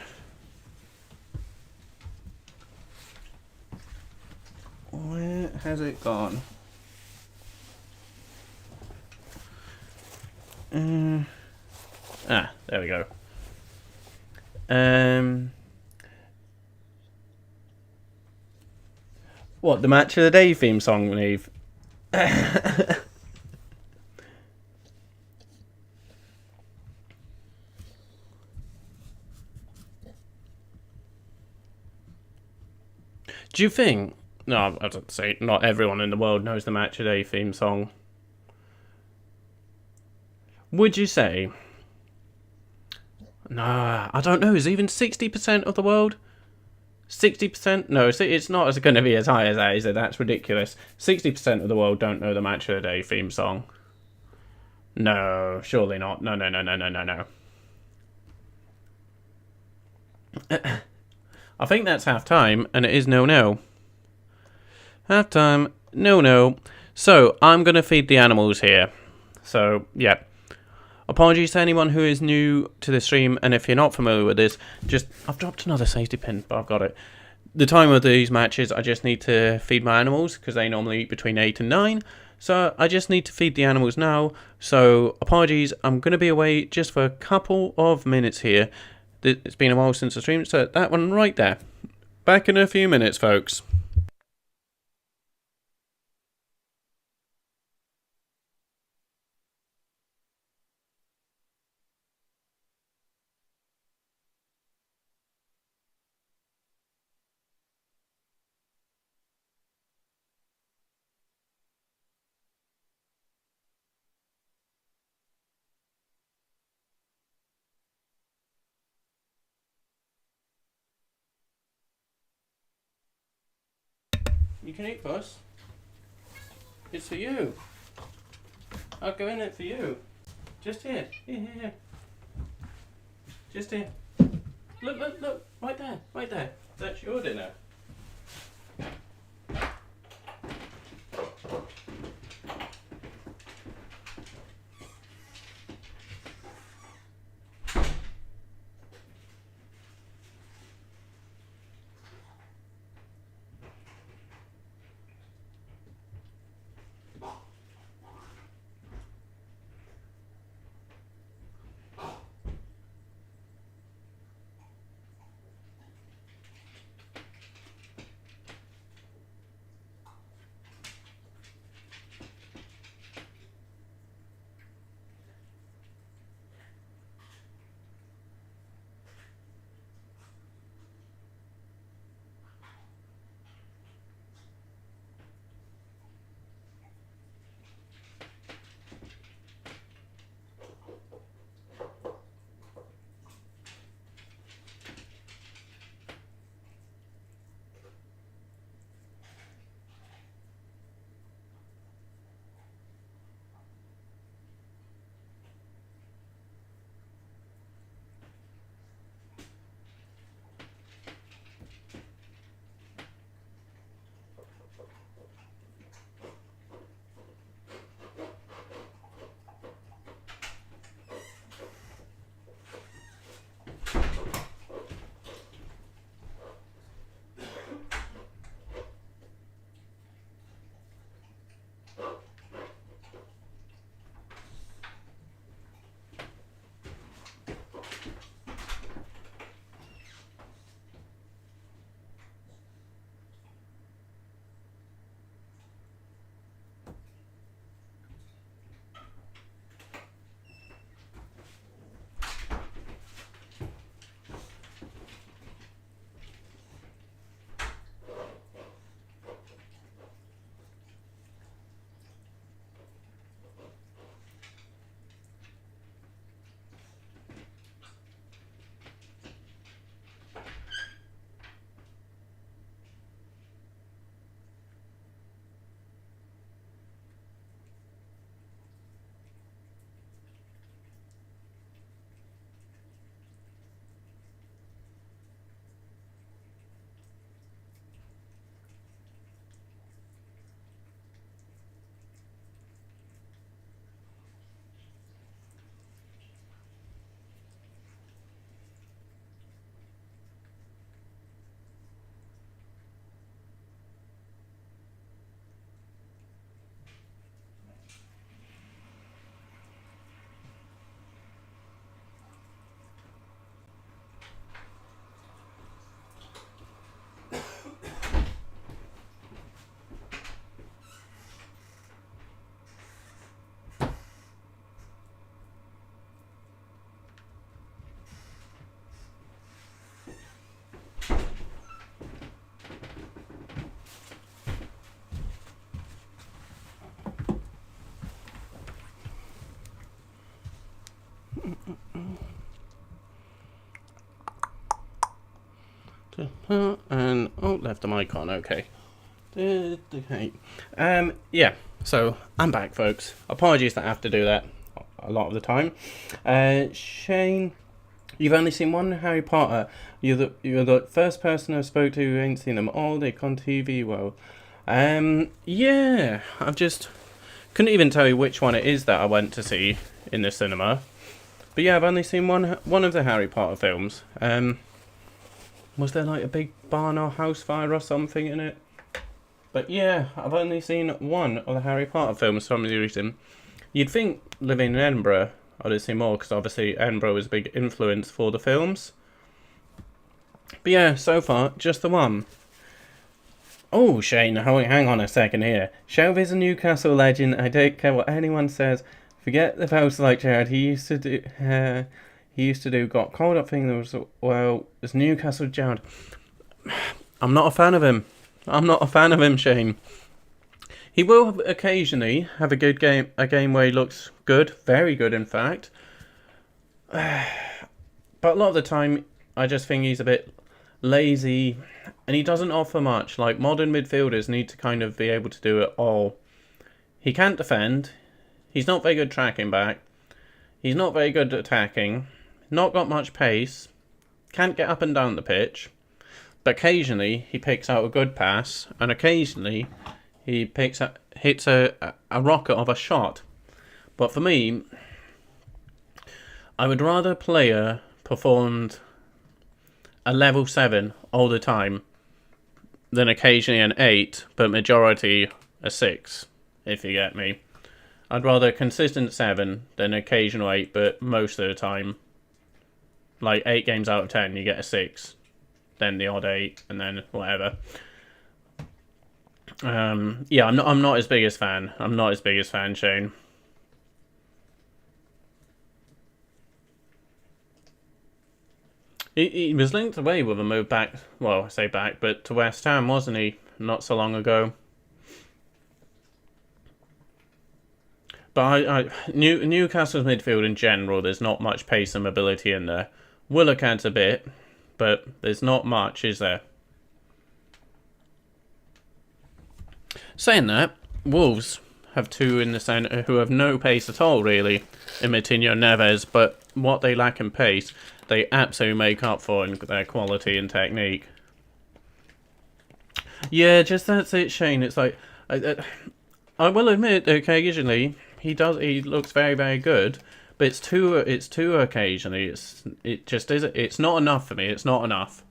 Speaker 3: Where has it gone? There we go. What, the match of the day theme song, Neve? Do you think... No, I don't say not everyone in the world knows the match of the day theme song. Would you say... Nah, I don't know. Is even 60% of the world? 60%? No, it's not going to be as high as that, is it? That's ridiculous. 60% of the world don't know the match of the day theme song. No, surely not. No. I think that's half time, and it is 0-0. Half time, 0-0. So, I'm going to feed the animals here. So, yeah. Apologies to anyone who is new to the stream, and if you're not familiar with this, I've dropped another safety pin, but I've got it. The time of these matches, I just need to feed my animals, because they normally eat between 8 and 9. So, I just need to feed the animals now. So, apologies, I'm going to be away just for a couple of minutes here. It's been a while since the stream, so that one right there. Back in a few minutes, folks. You can eat, boss. It's for you. I'll go in it for you. Just here. Here. Just here. Look. Right there. That's your dinner. And left the mic on. Okay. Okay. Yeah. So I'm back, folks. Apologies that I have to do that a lot of the time. Shane, you've only seen one Harry Potter. You're the first person I spoke to who ain't seen them all. They on TV. Well, yeah. I've just couldn't even tell you which one it is that I went to see in the cinema. But yeah, I've only seen one of the Harry Potter films. Was there like a big barn or house fire or something in it? But yeah, I've only seen one of the Harry Potter films for some reason. You'd think living in Edinburgh, I'd have seen more, because obviously Edinburgh was a big influence for the films. But yeah, so far, just the one. Oh, Shane, hang on a second here. Shelby's a Newcastle legend. I don't care what anyone says. Forget the post like Jared. He used to do. Got called up thing that was, well, it's Newcastle Jared. I'm not a fan of him. Shane. He will occasionally have a good game, a game where he looks good, very good in fact. But a lot of the time, I just think he's a bit lazy, and he doesn't offer much. Like, modern midfielders need to kind of be able to do it all. He can't defend. He's not very good tracking back. He's not very good at attacking. Not got much pace. Can't get up and down the pitch. But occasionally he picks out a good pass, and occasionally he hits a rocket of a shot. But for me, I would rather a player performed a level 7 all the time than occasionally an 8, but majority a 6, if you get me. I'd rather a consistent 7 than occasional 8, but most of the time, like 8 games out of 10, you get a 6. Then the odd 8, and then whatever. Yeah, I'm not his biggest fan. Shane. He was linked away with a move back. Well, I say back, but to West Ham, wasn't he? Not so long ago. But Newcastle's midfield in general, there's not much pace and mobility in there. Willock adds a bit, but there's not much, is there? Saying that, Wolves have two in the centre who have no pace at all, really, in Moutinho and Neves, but what they lack in pace, they absolutely make up for in their quality and technique. Yeah, just that's it, Shane. It's like, I will admit, occasionally, he looks very, very good, but it's too occasionally. It just isn't. It's not enough for me. It's not enough.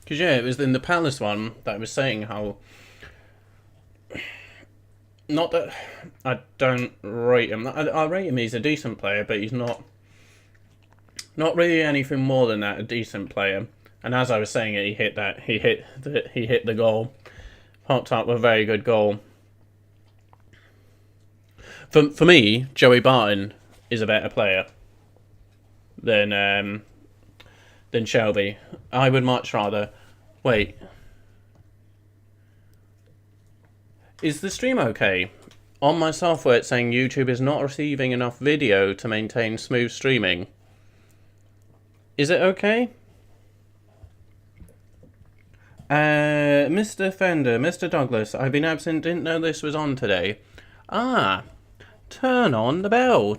Speaker 3: Because yeah, it was in the Palace one that I was saying how. Not that I don't rate him. I rate him. He's a decent player, but he's not really anything more than that. A decent player. And as I was saying it, he hit the goal. Popped up with a very good goal. For me, Joey Barton is a better player than Shelby. I would much rather. Wait. Is the stream okay? On my software it's saying YouTube is not receiving enough video to maintain smooth streaming. Is it okay? Mr. Fender, Mr. Douglas, I've been absent, didn't know this was on today. Ah, turn on the bell.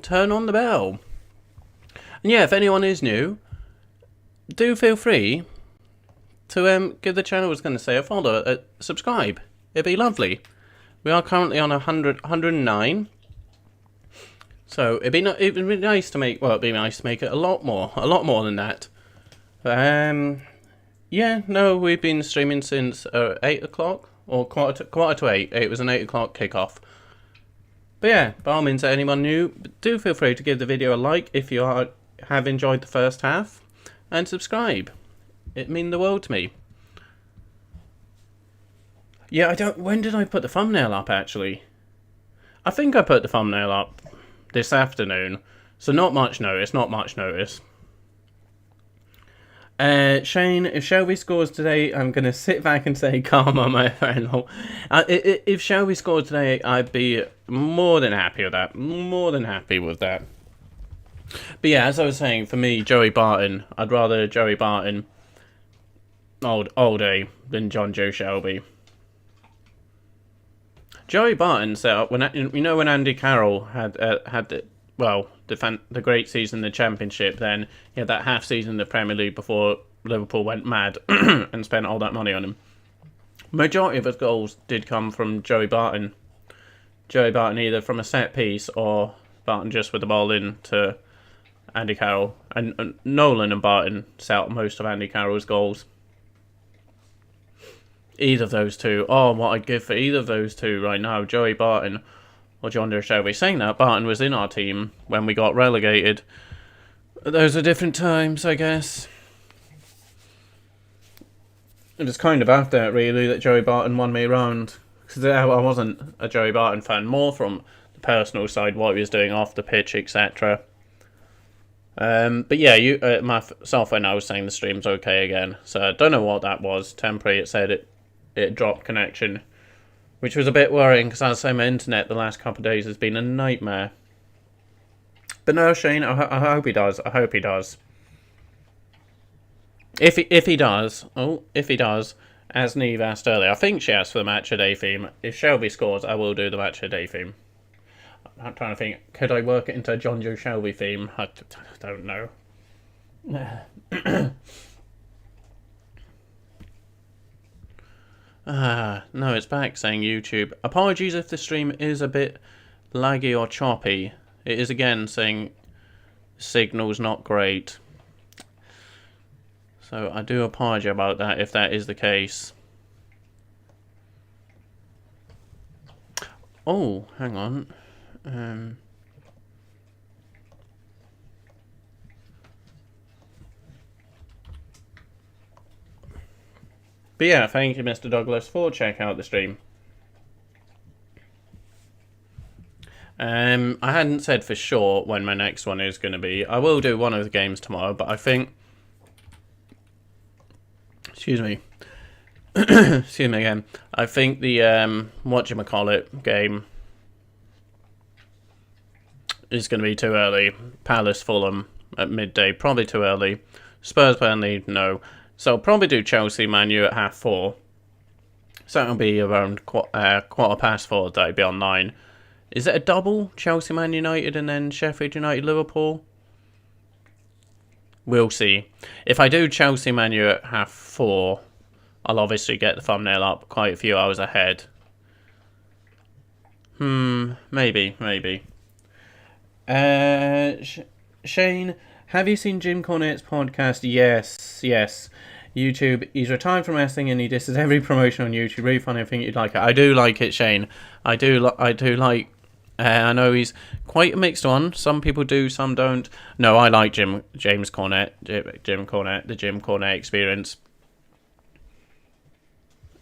Speaker 3: And yeah, if anyone is new, do feel free to give the channel, I was going to say, a follow, subscribe. It'd be lovely. We are currently on 109. So it'd be nice to make. Well, it'd be nice to make it a lot more than that. Yeah, no, we've been streaming since 8 o'clock or quarter to 8. It was an 8 o'clock kickoff. But yeah, by all means, anyone new, do feel free to give the video a like if you have enjoyed the first half, and subscribe. It means the world to me. Yeah, when did I put the thumbnail up, actually? I think I put the thumbnail up this afternoon. So not much notice. Shane, if Shelby scores today, I'm going to sit back and say, karma, my friend. If Shelby scored today, I'd be more than happy with that. More than happy with that. But yeah, as I was saying, for me, Joey Barton, I'd rather Joey Barton all day than John Joe Shelby. Joey Barton set up, when Andy Carroll had the great season in the Championship, then he had that half season in the Premier League before Liverpool went mad and spent all that money on him. Majority of his goals did come from Joey Barton. Joey Barton either from a set piece or Barton just with the ball in to Andy Carroll. And Nolan and Barton set out most of Andy Carroll's goals. Either of those two. Oh, what I'd give for either of those two right now. Joey Barton or John Joe Shelby. Saying that, Barton was in our team when we got relegated. Those are different times, I guess. It was kind of after that, really, that Joey Barton won me around. Because I wasn't a Joey Barton fan. More from the personal side, what he was doing off the pitch, etc. But yeah, myself when I was saying the stream's okay again. So I don't know what that was. Temporary, it said it dropped connection, which was a bit worrying because, as I say, my internet the last couple of days has been a nightmare. But no, Shane, I hope he does. I hope he does. If he does, as Neve asked earlier, I think she asked for the match of day theme. If Shelby scores, I will do the match of day theme. I'm trying to think, could I work it into a John Joe Shelby theme? I don't know. No, it's back saying YouTube. Apologies if the stream is a bit laggy or choppy. It is again saying signal's not great. So I do apologize about that if that is the case. Oh, hang on. But yeah, thank you, Mr. Douglas, for checking out the stream. I hadn't said for sure when my next one is going to be. I will do one of the games tomorrow, but I think... Excuse me. Excuse me again. I think the, whatchamacallit game is going to be too early. Palace Fulham at midday, probably too early. Spurs Burnley, no. So I'll probably do Chelsea Man U at 4:30. So it'll be around quarter past 4 that I'll be on 9. Is it a double? Chelsea Man United and then Sheffield United Liverpool? We'll see. If I do Chelsea Man U at 4:30, I'll obviously get the thumbnail up quite a few hours ahead. Maybe. Shane, have you seen Jim Cornette's podcast? Yes. YouTube. He's retired from wrestling and he disses every promotion on YouTube. Really funny. I think you'd like it. I do like it, Shane. I do like. I know he's quite a mixed one. Some people do, some don't. No, I like James Cornette. Jim Cornette. The Jim Cornette experience.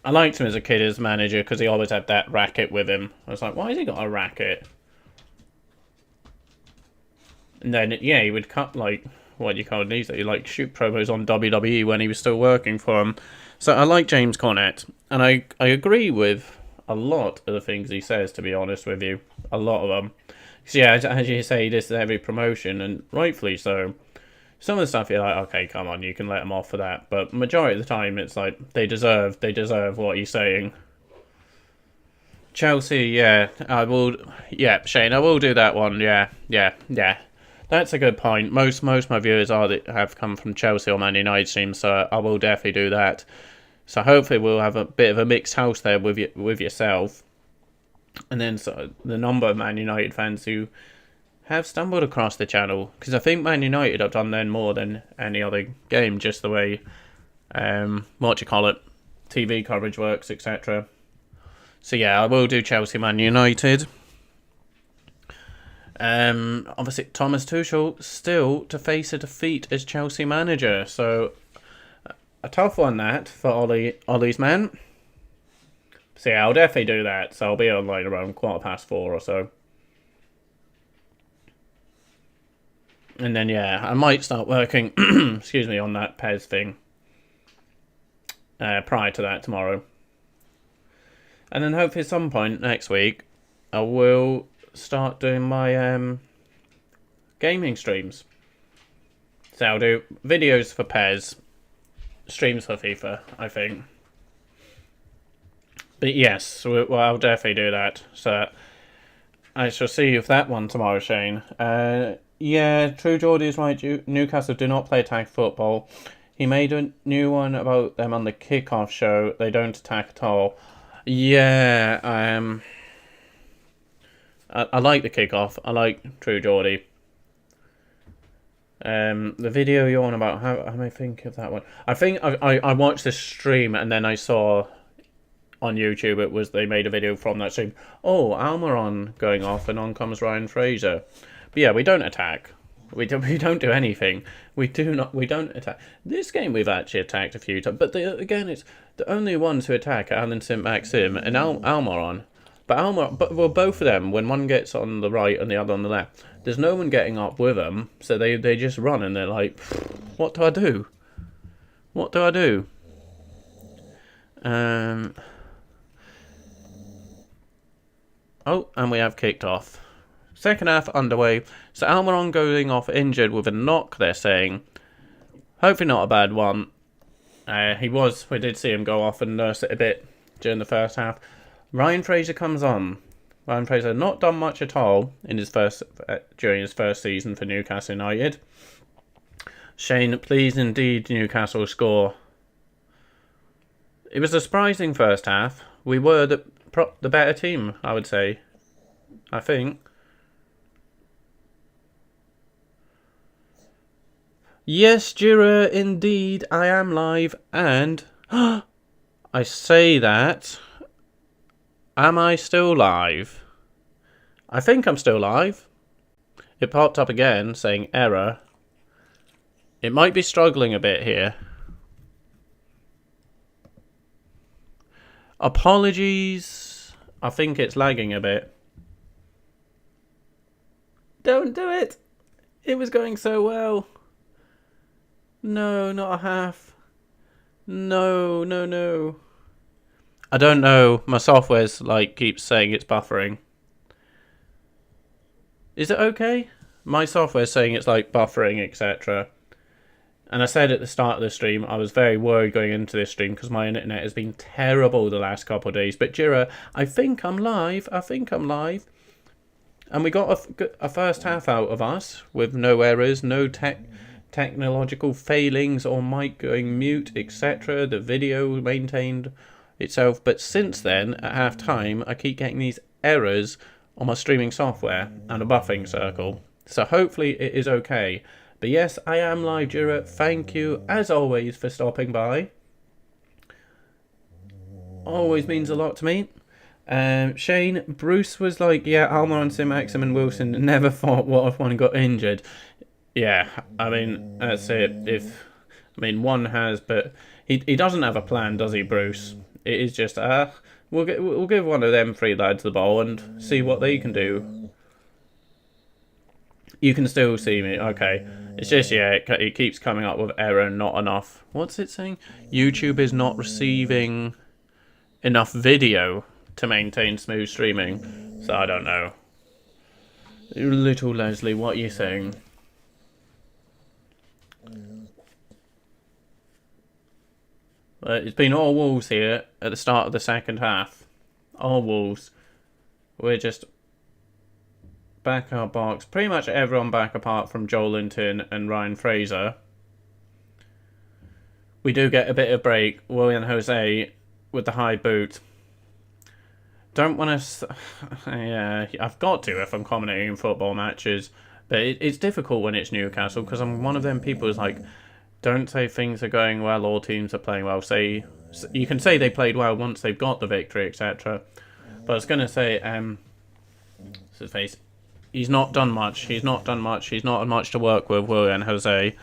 Speaker 3: I liked him as a kid as manager because he always had that racket with him. I was like, why has he got a racket? And then, yeah, he would cut, like, what do you call these? Like, shoot promos on WWE when he was still working for him. So I like James Cornette. And I agree with a lot of the things he says, to be honest with you. A lot of them. So yeah, as you say, this is every promotion, and rightfully so. Some of the stuff you're like, okay, come on, you can let them off for that. But majority of the time, it's like, they deserve what he's saying. Chelsea, yeah, I will, yeah, Shane, I will do that one, yeah. That's a good point. Most of my viewers have come from Chelsea or Man United teams, so I will definitely do that. So hopefully we'll have a bit of a mixed house there with yourself. And then so the number of Man United fans who have stumbled across the channel. Because I think Man United have done then more than any other game, just the way, TV coverage works, etc. So yeah, I will do Chelsea Man United. Obviously Thomas Tuchel still to face a defeat as Chelsea manager. So a tough one that for Ollie's man. So yeah, I'll definitely do that. So I'll be online around 4:15 or so. And then, yeah, I might start working, excuse me, on that Pez thing prior to that tomorrow. And then hopefully at some point next week, I will start doing my gaming streams. So I'll do videos for Pez, streams for FIFA, I think. But yes, well, I'll definitely do that. So I shall see you for that one tomorrow, Shane. Yeah, True Geordie is right. Newcastle do not play attack football. He made a new one about them on the kickoff show. They don't attack at all. Yeah, I like the kickoff. I like True Geordie. The video you're on about, how am I thinking of that one? I think I watched this stream and then I saw on YouTube it was they made a video from that stream. Oh, Almiron going off and on comes Ryan Fraser. But yeah, we don't attack. We don't do anything. We don't attack. This game we've actually attacked a few times, but again it's the only ones who attack are Alan St Maxim and Almiron. But both of them, when one gets on the right and the other on the left, there's no one getting up with them, so they just run and they're like, what do I do? What do I do? Oh, and we have kicked off. Second half underway. So Almiron going off injured with a knock, they're saying. Hopefully not a bad one. We did see him go off and nurse it a bit during the first half. Ryan Fraser comes on. Ryan Fraser not done much at all in during his first season for Newcastle United. Shane, please indeed Newcastle score. It was a surprising first half. We were the better team, I would say. I think. Yes, Jira, indeed, I am live, and I say that. Am I still live? I think I'm still live. It popped up again saying error. It might be struggling a bit here. Apologies. I think it's lagging a bit. Don't do it. It was going so well. No, not a half. No. I don't know. My software's keeps saying it's buffering. Is it okay? My software's saying it's buffering, etc. And I said at the start of the stream, I was very worried going into this stream because my internet has been terrible the last couple of days. But Jira, I think I'm live. And we got a first half out of us with no errors, no technological failings or mic going mute, etc. The video maintained itself. But since then, at half time, I keep getting these errors on my streaming software and a buffering circle. So hopefully it is okay. But yes, I am live, Jira. Thank you, as always, for stopping by. Always means a lot to me. Shane, Bruce was yeah, Almiron, Sim, Maxim and Wilson never thought what if one got injured. Yeah, I mean, that's it. One has, but he doesn't have a plan, does he, Bruce? It is just, we'll give one of them three lads the ball and see what they can do. You can still see me, okay. It's just, yeah, it keeps coming up with error, not enough. What's it saying? YouTube is not receiving enough video to maintain smooth streaming. So I don't know. Little Leslie, what are you saying? It's been all Wolves here at the start of the second half. All Wolves. We're just back our box. Pretty much everyone back apart from Joelinton and Ryan Fraser. We do get a bit of break. William Jose with the high boot. Don't want to... Yeah, I've got to if I'm commentating football matches. But it's difficult when it's Newcastle because I'm one of them people who's don't say things are going well or teams are playing well. You can say they played well once they've got the victory, etc. But I was going to say, what's his face? He's not done much. He's not had much to work with, William Jose.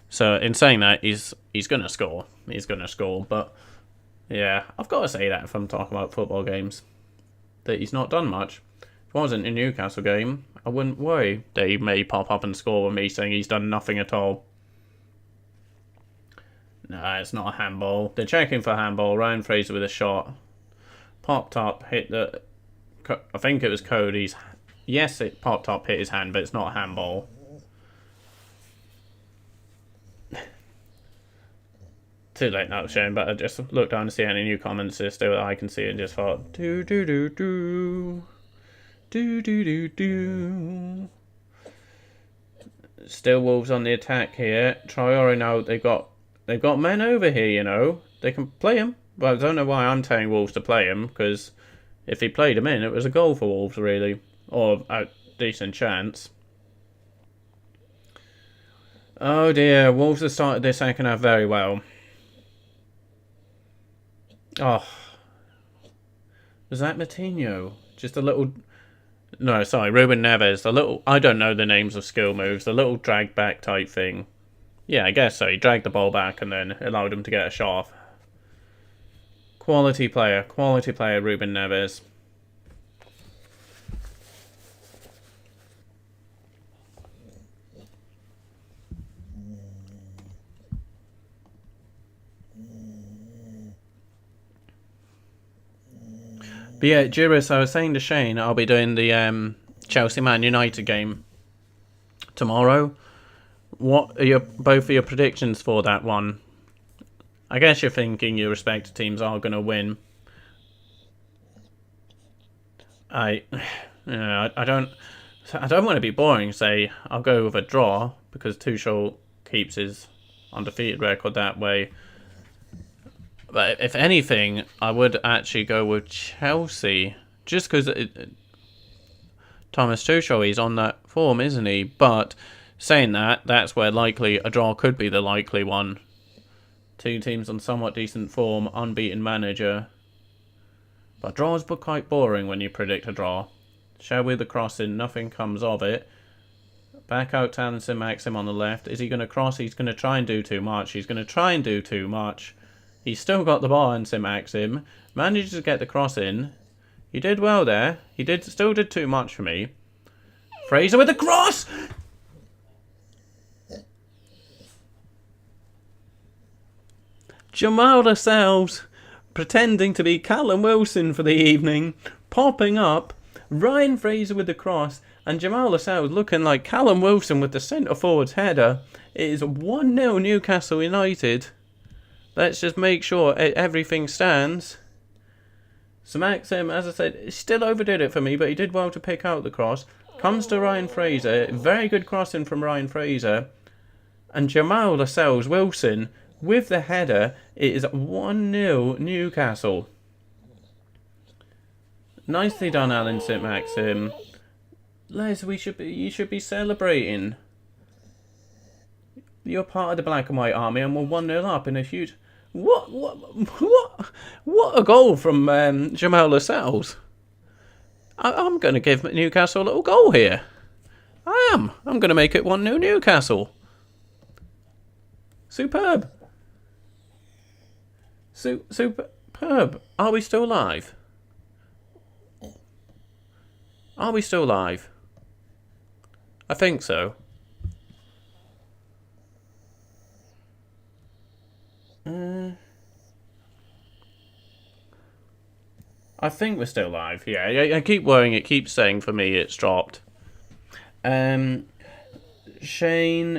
Speaker 3: So in saying that, he's going to score. He's going to score. But yeah, I've got to say that if I'm talking about football games, that he's not done much. If you wasn't a Newcastle game, I wouldn't worry. They may pop up and score with me saying he's done nothing at all. No, it's not a handball. They're checking for handball. Ryan Fraser with a shot. Popped up, hit the... I think it was Cody's... Yes, it popped up, hit his hand, but it's not a handball. Too late now, Shane, but I just looked down to see any new comments just so I can see it and just thought... Do do do do. Do do do do. Still Wolves on the attack here. Traore now, they've got men over here, you know. They can play him. But I don't know why I'm telling Wolves to play him, because if he played him in, it was a goal for Wolves, really. Or a decent chance. Oh dear, Wolves have started this second half very well. Oh. Was that Matinho? Just a little... No, sorry, Ruben Neves. A little... I don't know the names of skill moves. The little drag back type thing. Yeah, I guess so. He dragged the ball back and then allowed him to get a shot off. Quality player, Ruben Neves. But yeah, Juris, I was saying to Shane, I'll be doing the Chelsea Man United game tomorrow. What are both of your predictions for that one? I guess you're thinking your respective teams are going to win. I don't want to be boring. Say I'll go with a draw because Tuchel keeps his undefeated record that way. But if anything, I would actually go with Chelsea just because Thomas Tuchel, he's on that form, isn't he? But saying that, that's where likely a draw could be the likely one. Two teams on somewhat decent form, unbeaten manager. But draws but quite boring when you predict a draw. Shell with the crossing, nothing comes of it. Back out Townsend, Maxim on the left. Is he going to cross? He's going to try and do too much. He's still got the ball, St. Maxim. Manages to get the cross in. He did well there. Still did too much for me. Fraser with the cross! Jamal Lascelles pretending to be Callum Wilson for the evening. Popping up. Ryan Fraser with the cross. And Jamal Lascelles looking like Callum Wilson with the centre forward's header. It is 1-0 Newcastle United. Let's just make sure everything stands. So Maxim, as I said, still overdid it for me, but he did well to pick out the cross. Comes to Ryan Fraser. Very good crossing from Ryan Fraser. And Jamal Lascelles Wilson with the header. It is 1-0 Newcastle. Nicely done, Alan St. Maxim. Les, you should be celebrating. You're part of the black and white army and we're 1-0 up in a huge... What a goal from Jamal Lascelles. I'm going to give Newcastle a little goal here. I am. I'm going to make it 1-0 Newcastle. Superb. Superb. Are we still live? Are we still live? I think so. I think we're still live. Yeah, I keep worrying. It keeps saying for me it's dropped. Shane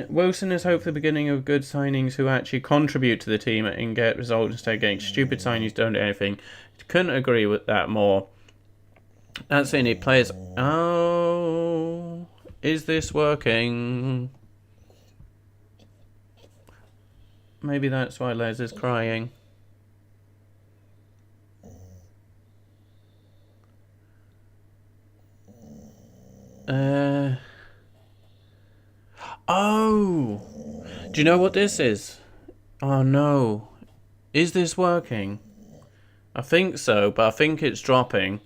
Speaker 3: Wilson is hopefully the beginning of good signings who actually contribute to the team and get results instead of getting stupid signings don't do anything. Couldn't agree with that more. That's it. It players. Oh, is this working? Maybe that's why Les is crying. Oh! Do you know what this is? Oh no. Is this working? I think so, but I think it's dropping.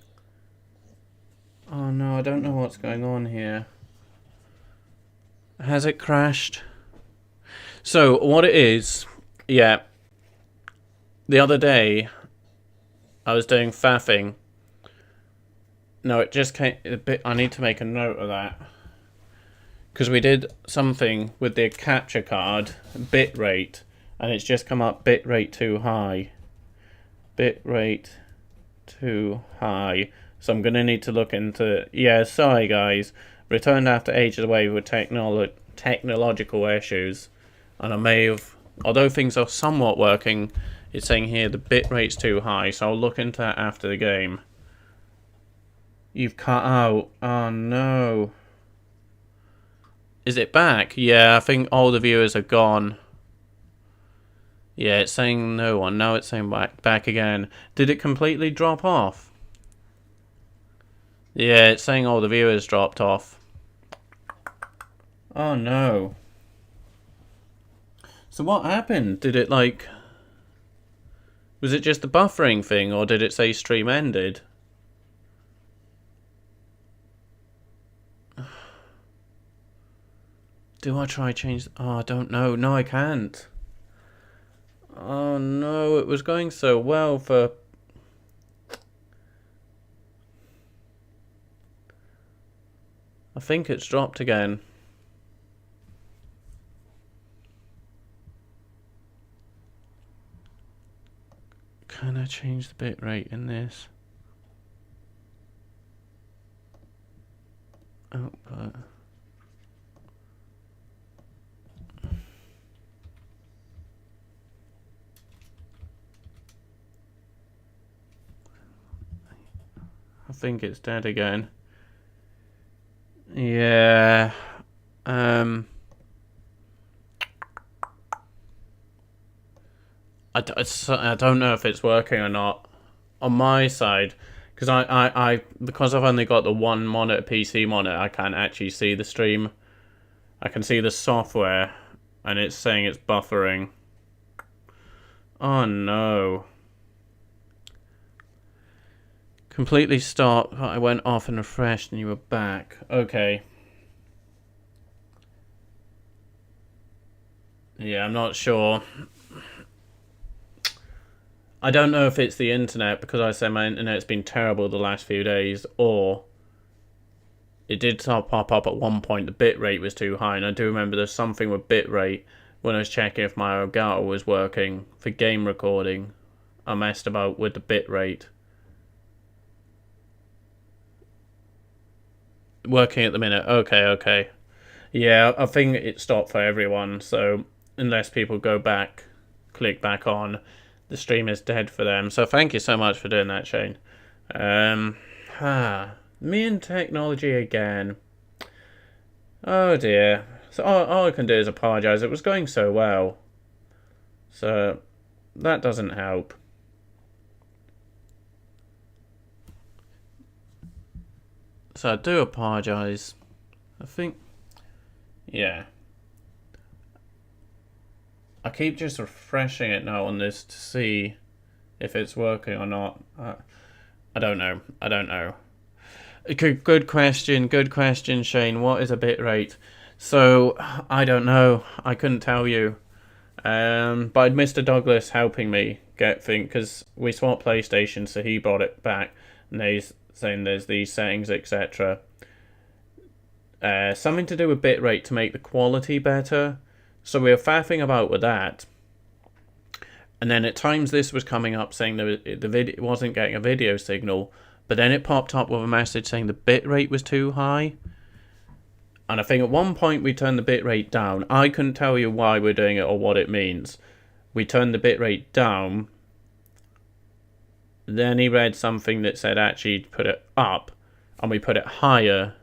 Speaker 3: Oh no, I don't know what's going on here. Has it crashed? So, what it is, yeah. The other day, I was doing faffing. No, it just came a bit. I need to make a note of that. Because we did something with the capture card, bit rate, and it's just come up bit rate too high. Bit rate too high. So I'm going to need to look into... Yeah, sorry guys. Returned after ages away with technological issues. And I may have... Although things are somewhat working, it's saying here the bit rate's too high. So I'll look into that after the game. You've cut out. Oh no. Is it back? Yeah, I think all the viewers are gone. Yeah, it's saying no one. Now it's saying back again. Did it completely drop off? Yeah, it's saying all the viewers dropped off. Oh no. So what happened? Did it like... Was it just the buffering thing, or did it say stream ended? Do I try change... Oh, I don't know. No, I can't. Oh no, it was going so well for... I think it's dropped again. Can I change the bit rate in this? Output. I think it's dead again. Yeah. I don't know if it's working or not on my side, because because I've only got the one monitor, PC monitor, I can't actually see the stream. I can see the software, and it's saying it's buffering. Oh no. Completely stopped. I went off and refreshed and you were back. Okay. Yeah, I'm not sure. I don't know if it's the internet, because I say my internet's been terrible the last few days, or it did pop up at one point the bit rate was too high, and I do remember there's something with bit rate when I was checking if my Elgato was working for game recording. I messed about with the bit rate. Working at the minute. Okay. Yeah, I think it stopped for everyone, so unless people go back, click back on, the stream is dead for them. So thank you so much for doing that, Shane. Me and technology again. Oh dear. So all I can do is apologise. It was going so well. So that doesn't help. So I do apologise. I think... Yeah. I keep just refreshing it now on this to see if it's working or not. I don't know. Good question, Shane. What is a bit rate? So, I don't know. I couldn't tell you. But I had Mr. Douglas helping me get things, because we swapped PlayStation, so he brought it back, and he's saying there's these settings, etc. Something to do with bitrate to make the quality better. So we were faffing about with that. And then at times this was coming up saying the video wasn't getting a video signal, but then it popped up with a message saying the bitrate was too high. And I think at one point we turned the bitrate down. I couldn't tell you why we're doing it or what it means. We turned the bitrate down. Then he read something that said actually put it up, and we put it higher.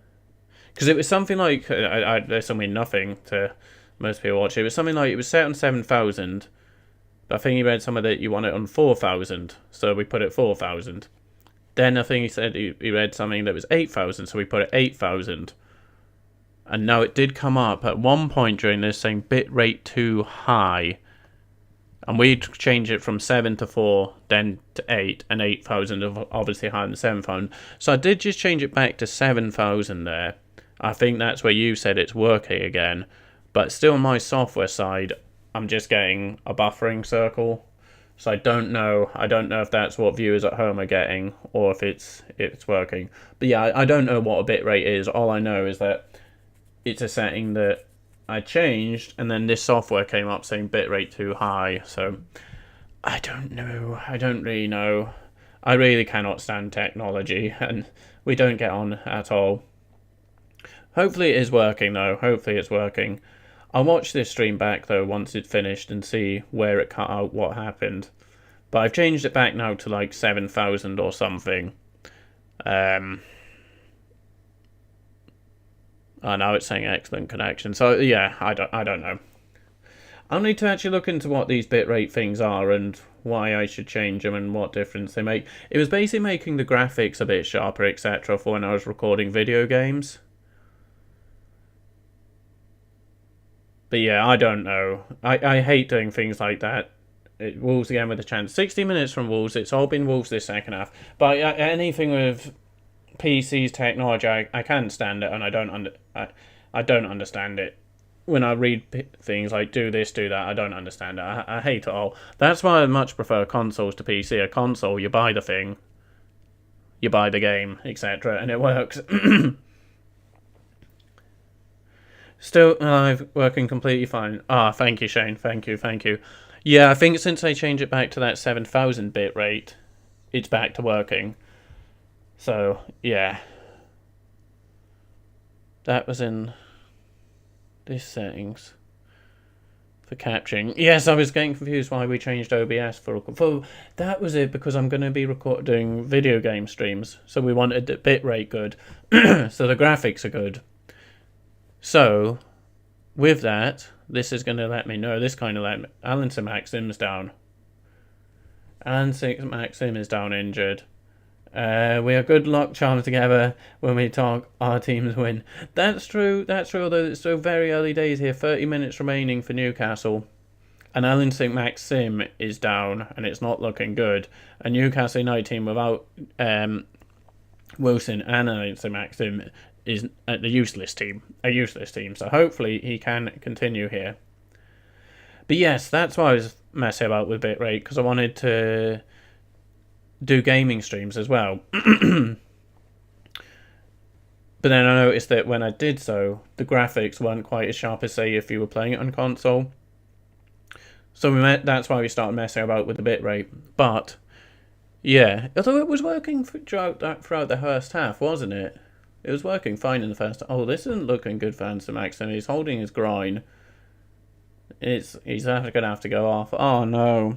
Speaker 3: Because it was something like, there's something nothing to most people watching. It was something like, it was set on 7,000, but I think he read somewhere that you want it on 4,000, so we put it 4,000. Then I think he said he read something that was 8,000, so we put it 8,000. And now it did come up at one point during this saying bitrate too high. And we changed it from 7 to 4, then to 8, and 8,000 obviously higher than 7,000. So I did just change it back to 7,000 there. I think that's where you said it's working again. But still on my software side, I'm just getting a buffering circle. So I don't know. I don't know if that's what viewers at home are getting or if it's working. But yeah, I don't know what a bitrate is. All I know is that it's a setting that I changed, and then this software came up saying bitrate too high. So I don't know. I don't really know. I really cannot stand technology, and we don't get on at all. Hopefully it is working though. Hopefully it's working. I'll watch this stream back though once it's finished and see where it cut out, what happened. But I've changed it back now to like 7,000 or something. Oh, now it's saying excellent connection. So yeah, I don't know. I'll need to actually look into what these bitrate things are and why I should change them and what difference they make. It was basically making the graphics a bit sharper, etc. for when I was recording video games. But yeah, I don't know. I hate doing things like that. Wolves again with a chance. 60 minutes from Wolves. It's all been Wolves this second half. But anything with PC's technology, I can't stand it, and I don't understand it. When I read things like do this, do that, I don't understand it. I hate it all. That's why I much prefer consoles to PC. A console, you buy the thing, you buy the game, etc., and it works. Still alive, working completely fine. Thank you, Shane. Thank you. Yeah, I think since I changed it back to that 7,000 bit rate, it's back to working. So, yeah. That was in this settings for capturing. Yes, I was getting confused why we changed OBS for that was it, because I'm going to be doing video game streams. So we wanted the bit rate good. So the graphics are good. So, with that, this is going to let me know. This kind of let me. Alan Maxim's down. Alan Maxim is down injured. We are good luck charmed together when we talk. Our teams win. That's true. Although it's still very early days here. 30 minutes remaining for Newcastle, and Alan Maxim is down, and it's not looking good. A Newcastle United team without Wilson and Alan Maxim is a useless team. So hopefully he can continue here. But yes, that's why I was messing about with bitrate, because I wanted to do gaming streams as well. But then I noticed that when I did so, the graphics weren't quite as sharp as, say, if you were playing it on console. So that's why we started messing about with the bitrate. But yeah, although it was working throughout the first half, wasn't it? It was working fine in the first. Oh, this isn't looking good for Anson Maxim. He's holding his groin. He's going to have to go off. Oh no.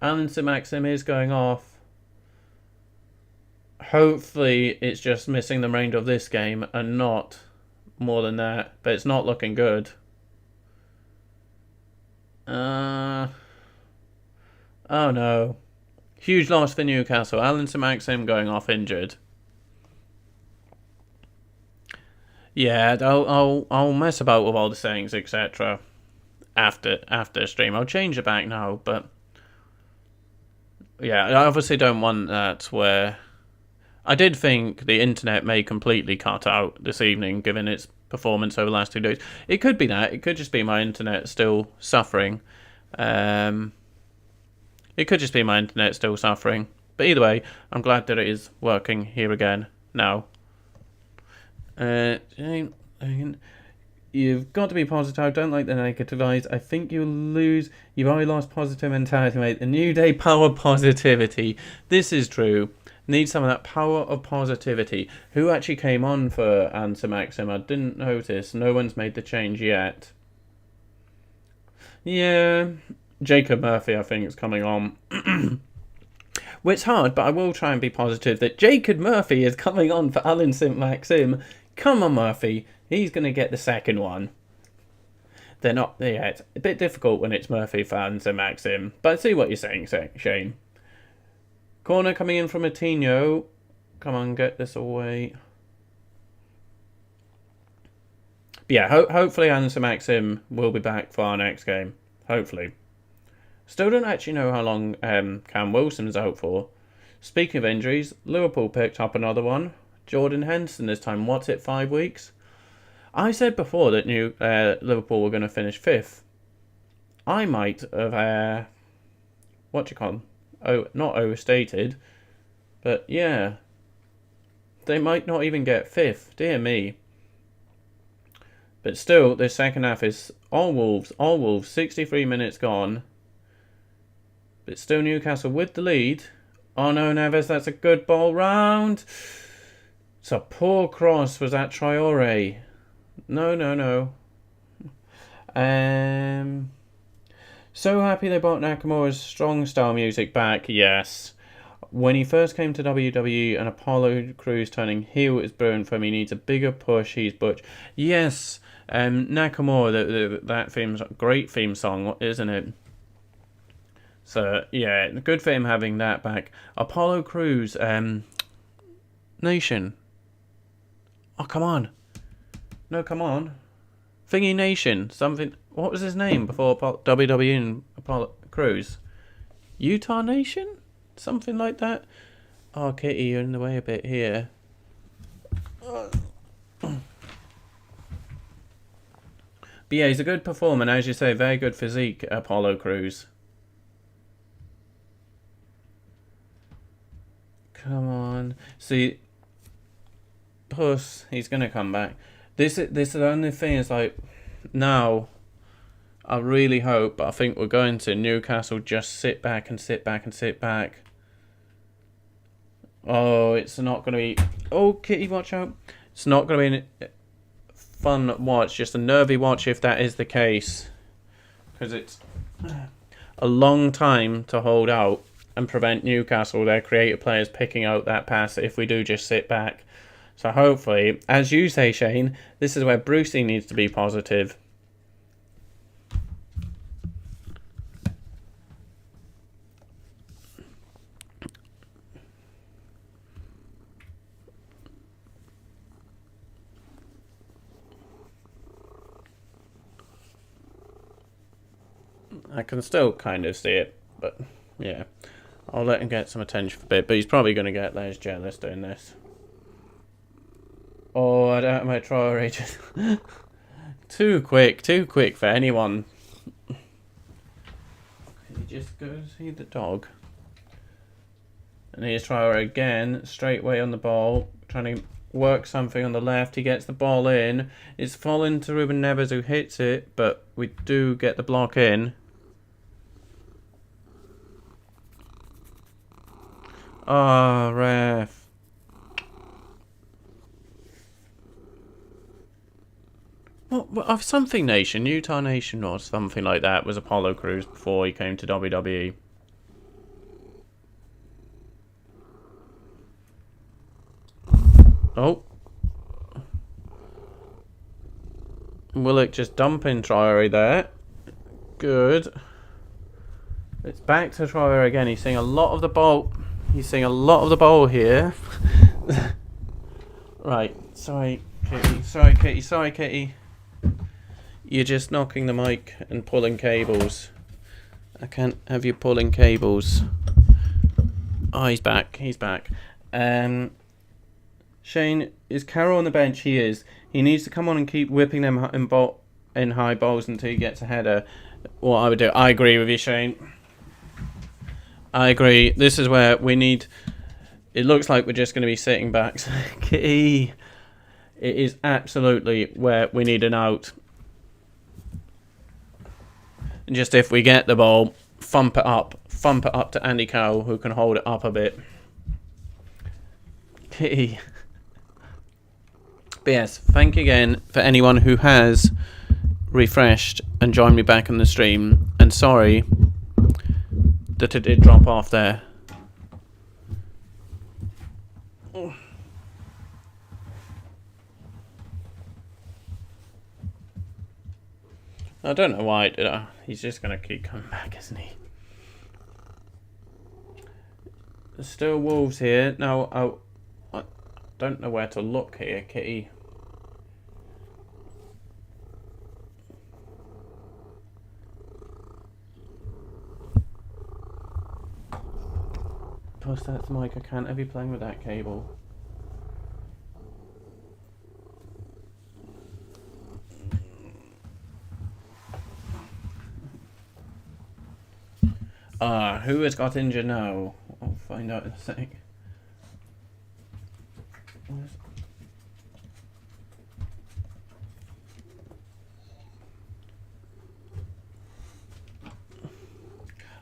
Speaker 3: Anson Maxim is going off. Hopefully it's just missing the remainder of this game and not more than that. But it's not looking good. Oh no. Huge loss for Newcastle. Alan Maxim going off injured. Yeah, I'll mess about with all the settings, etc. after the stream. I'll change it back now, but yeah, I obviously don't want that where I did think the internet may completely cut out this evening, given its performance over the last 2 days. It could be that. It could just be my internet still suffering. It could just be my internet still suffering. But either way, I'm glad that it is working here again now. You've got to be positive. I don't like the negative eyes. I think you'll lose. You've already lost positive mentality, mate. The new day power positivity. This is true. Need some of that power of positivity. Who actually came on for Answer Maxim? I didn't notice. No one's made the change yet. Yeah, Jacob Murphy, I think, is coming on. Well, it's hard, but I will try and be positive that Jacob Murphy is coming on for Alan Maxim. Come on, Murphy. He's going to get the second one. They're not there yet. A bit difficult when it's Murphy fans and Maxim. But I see what you're saying, Shane. Corner coming in from Atinho. Come on, get this away. But yeah, hopefully Answer Maxim will be back for our next game. Hopefully. Still don't actually know how long Cam Wilson's out for. Speaking of injuries, Liverpool picked up another one. Jordan Henderson this time. What's it, 5 weeks? I said before that Liverpool were going to finish 5th. I might have, what do you call them? Oh, not overstated, but yeah. They might not even get 5th, dear me. But still, the second half is all Wolves, 63 minutes gone. But still Newcastle with the lead. Oh no, Neves, that's a good ball round. It's a poor cross, was that Traore? No. So happy they brought Nakamura's strong style music back, yes. When he first came to WWE and Apollo Crews turning heel is brilliant for him. He needs a bigger push. He's butch. Yes, Nakamura, that theme's great theme song, isn't it? So yeah, good for him having that back. Apollo Crews, Nation. Oh come on, no come on, Thingy Nation. Something. What was his name before WWE and Apollo Crews? Utah Nation. Something like that. Oh, Kitty, you're in the way a bit here. But yeah, he's a good performer, and as you say, very good physique, Apollo Crews. Come on. See, Puss, he's going to come back. This is the only thing is like, now, I really hope, but I think we're going to Newcastle just sit back. Oh, it's not going to be... Oh, Kitty, watch out. It's not going to be a fun watch, just a nervy watch if that is the case. Because it's a long time to hold out and prevent Newcastle, their creative players, picking out that pass if we do just sit back. So hopefully, as you say, Shane, this is where Brucey needs to be positive. I can still kind of see it, but yeah. I'll let him get some attention for a bit, but he's probably going to get Les jealous doing this. Oh, I don't have my Traore just... too quick for anyone. He just goes see the dog. And here's Traore again, straight away on the ball, trying to work something on the left. He gets the ball in. It's fallen to Ruben Neves, who hits it, but we do get the block in. Ah, ref. What something Nation, Utah Nation or something like that was Apollo Crews before he came to WWE. Oh. Willock just dumping Traore there. Good. It's back to Traore again. He's seeing a lot of the ball. He's seeing a lot of the ball here. Right. Sorry, Kitty. You're just knocking the mic and pulling cables. I can't have you pulling cables. Oh, he's back. Shane, is Carroll on the bench? He is. He needs to come on and keep whipping them in high balls until he gets a header. What I would do. I agree with you, Shane. I agree. This is where we need... It looks like we're just going to be sitting back. Kitty. It is absolutely where we need an out. And just if we get the ball, thump it up to Andy Carroll, who can hold it up a bit. Kitty. But yes, thank you again for anyone who has refreshed and joined me back on the stream. And sorry that it did drop off there. I don't know why. He's just going to keep coming back, isn't he? There's still Wolves here. Now, I don't know where to look here, Kitty. Plus, that's Mike. I can't have you playing with that cable. Who has got injured now? I'll find out in a sec.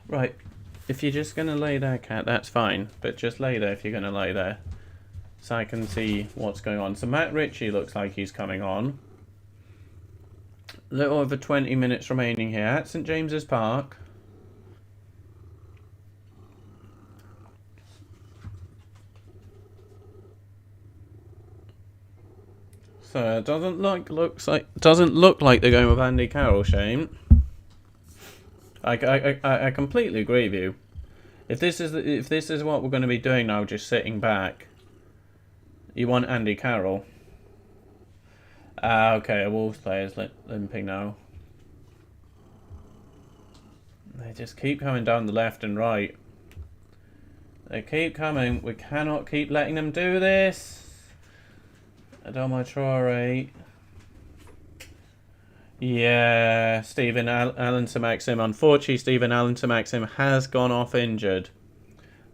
Speaker 3: Right, if you're just going to lay there, Cat, that's fine. But just lay there if you're going to lay there. So I can see what's going on. So Matt Ritchie looks like he's coming on. A little over 20 minutes remaining here at St James's Park. So it doesn't look like they're going with Andy Carroll, Shane. I completely agree with you. If this is what we're going to be doing now, just sitting back, you want Andy Carroll. Okay, a Wolves player's limping now. They just keep coming down the left and right. They keep coming. We cannot keep letting them do this. Adama Traore. Yeah, Stephen Allen Maxim. Unfortunately, Stephen Allen Maxim has gone off injured.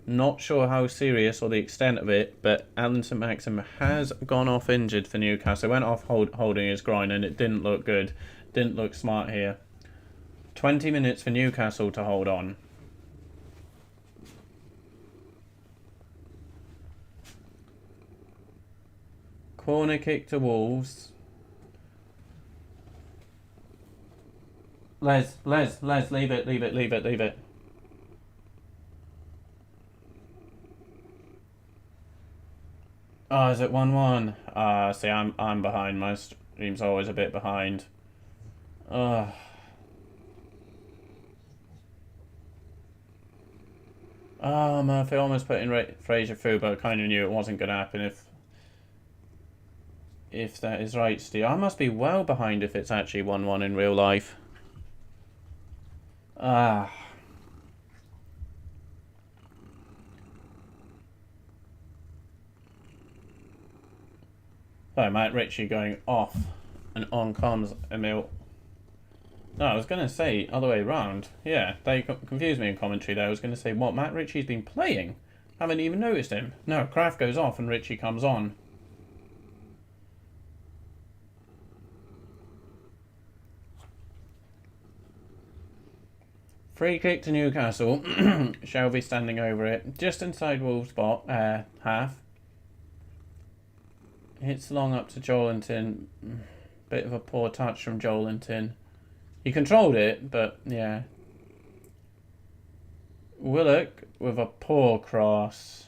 Speaker 3: Not sure how serious or the extent of it, but Allen Maxim has gone off injured for Newcastle. Went off holding his groin and it didn't look good. Didn't look smart here. 20 minutes for Newcastle to hold on. Corner kick to Wolves. Les, leave it. Oh, is it 1-1? See, I'm behind. My stream's always a bit behind. Oh, Murphy almost put in Fraser through, but I kind of knew it wasn't going to happen if that is right, Steve. I must be well behind if it's actually 1-1 in real life. Right, Matt Ritchie going off and on comes Emil. No, I was going to say other way round. Yeah, they confused me in commentary there. I was going to say, what, Matt Ritchie's been playing? Haven't even noticed him. No, Kraft goes off and Ritchie comes on. Free kick to Newcastle. Shelby standing over it. Just inside Wolves' half. Hits long up to Joelinton. Bit of a poor touch from Joelinton. He controlled it, but yeah. Willock with a poor cross.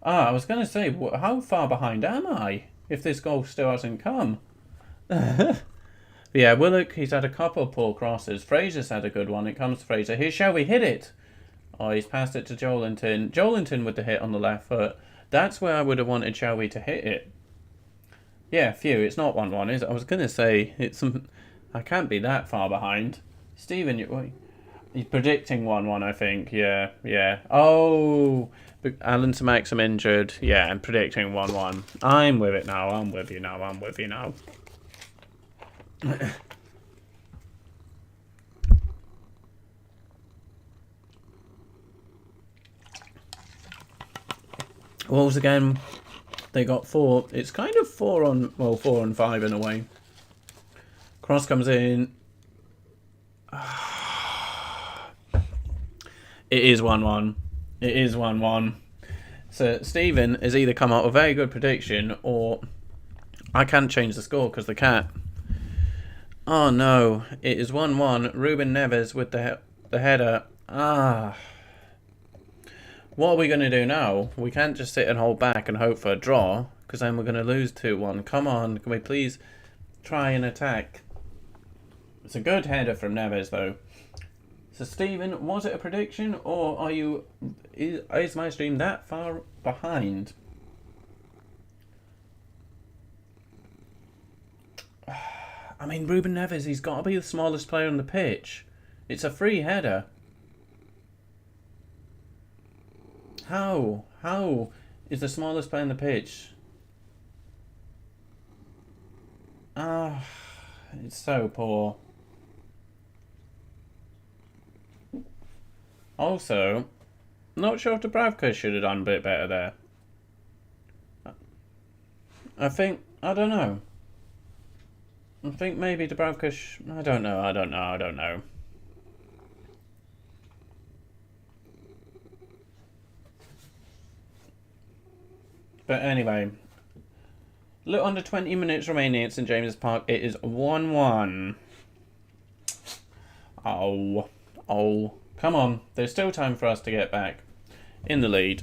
Speaker 3: I was going to say, how far behind am I? If this goal still hasn't come. Yeah, Willock, he's had a couple of poor crosses. Fraser's had a good one. It comes to Fraser. Here, shall we hit it? Oh, he's passed it to Joelinton. Joelinton with the hit on the left foot. That's where I would have wanted Shelby to hit it. Yeah, phew, it's not 1-1, is it? I was going to say, I can't be that far behind. Stephen, he's predicting 1-1, I think. Yeah. Oh, Allen Maxim injured. Yeah, I'm predicting 1-1. I'm with it now. I'm with you now. Wolves again. They got 4. It's kind of 4 on 5 in a way. Cross comes in. It is 1-1. So Stephen has either come out with a very good prediction or I can't change the score because the cat. Oh no, it is 1-1. Ruben Neves with the header. What are we going to do now? We can't just sit and hold back and hope for a draw, because then we're going to lose 2-1. Come on, can we please try and attack? It's a good header from Neves, though. So, Stephen, was it a prediction, or is my stream that far behind? I mean, Ruben Neves, he's got to be the smallest player on the pitch. It's a free header. How is the smallest player on the pitch? It's so poor. Also, not sure if Dubravka should have done a bit better there. I don't know. I think maybe Dubravka I don't know. But anyway, a little under 20 minutes remaining at St James's Park. It is 1-1. Oh, come on. There's still time for us to get back in the lead.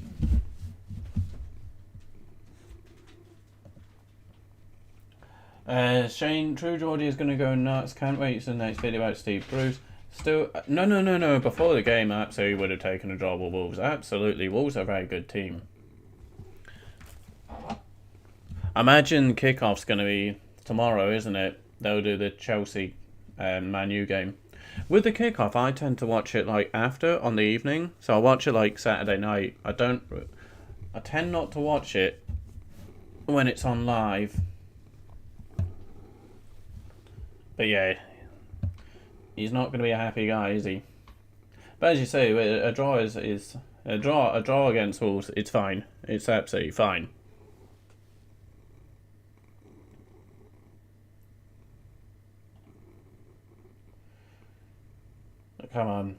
Speaker 3: Shane, True Geordie is going to go nuts. Can't wait for the next video about Steve Bruce. Still, no. Before the game, I absolutely would have taken a draw with Wolves. Absolutely. Wolves are a very good team. I imagine kickoff's going to be tomorrow, isn't it? They'll do the Chelsea Man U game. With the kickoff, I tend to watch it like after on the evening. So I watch it like Saturday night. I tend not to watch it when it's on live. But yeah, he's not going to be a happy guy, is he? But as you say, a draw is a draw against Wolves. It's fine. It's absolutely fine. Come on,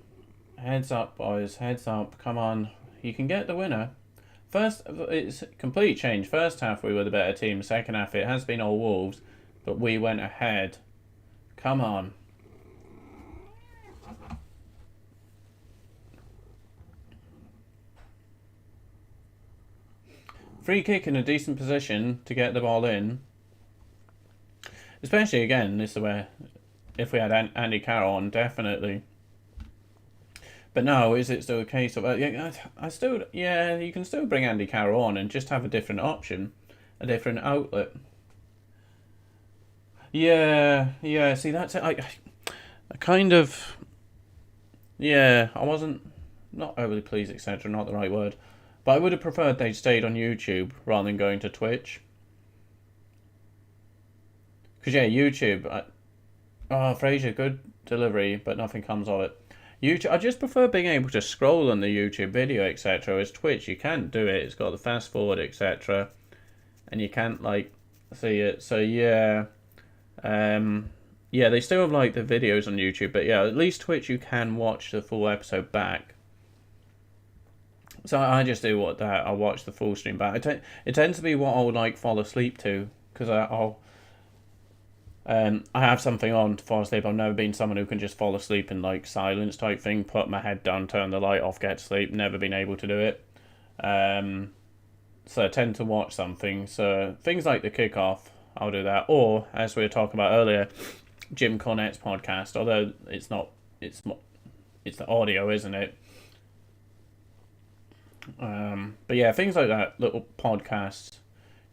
Speaker 3: heads up, boys. Heads up. Come on, you can get the winner. First, it's complete change. First half we were the better team. Second half it has been all Wolves, but we went ahead. Come on. Free kick in a decent position to get the ball in. Especially again, this is where if we had Andy Carroll on, definitely. But no, is it still a case of you can still bring Andy Carroll on and just have a different option, a different outlet. Yeah. See, that's it. I kind of. Yeah, I wasn't not overly pleased, etc. Not the right word, but I would have preferred they'd stayed on YouTube rather than going to Twitch. Because YouTube. Fraser, good delivery, but nothing comes of it. YouTube, I just prefer being able to scroll on the YouTube video, etc. As Twitch, you can't do it. It's got the fast forward, etc. And you can't see it. So yeah. They still have the videos on YouTube, but yeah, at least Twitch you can watch the full episode back. So I just do I watch the full stream back. It tends to be what I'll fall asleep to, because I have something on to fall asleep. I've never been someone who can just fall asleep in silence type thing, put my head down, turn the light off, get to sleep. Never been able to do it. So I tend to watch something. So things like the kickoff, I'll do that. Or, as we were talking about earlier, Jim Cornette's podcast. Although it's the audio, isn't it? But yeah, things like that, little podcasts.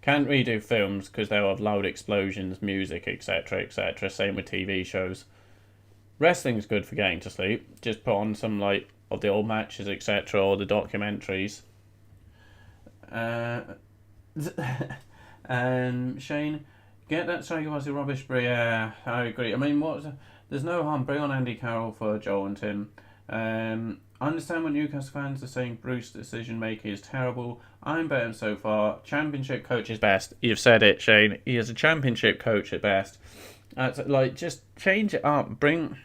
Speaker 3: Can't really do films because they'll have loud explosions, music, etc., etc. Same with TV shows. Wrestling's good for getting to sleep. Just put on some of the old matches, etc., or the documentaries. Shane, get that striker was rubbish, but yeah, I agree. I mean, there's no harm. Bring on Andy Carroll for Joel and Tim. I understand what Newcastle fans are saying. Bruce's decision making is terrible. I'm betting so far. Championship coach is best. You've said it, Shane. He is a championship coach at best. That's just change it up. Bring.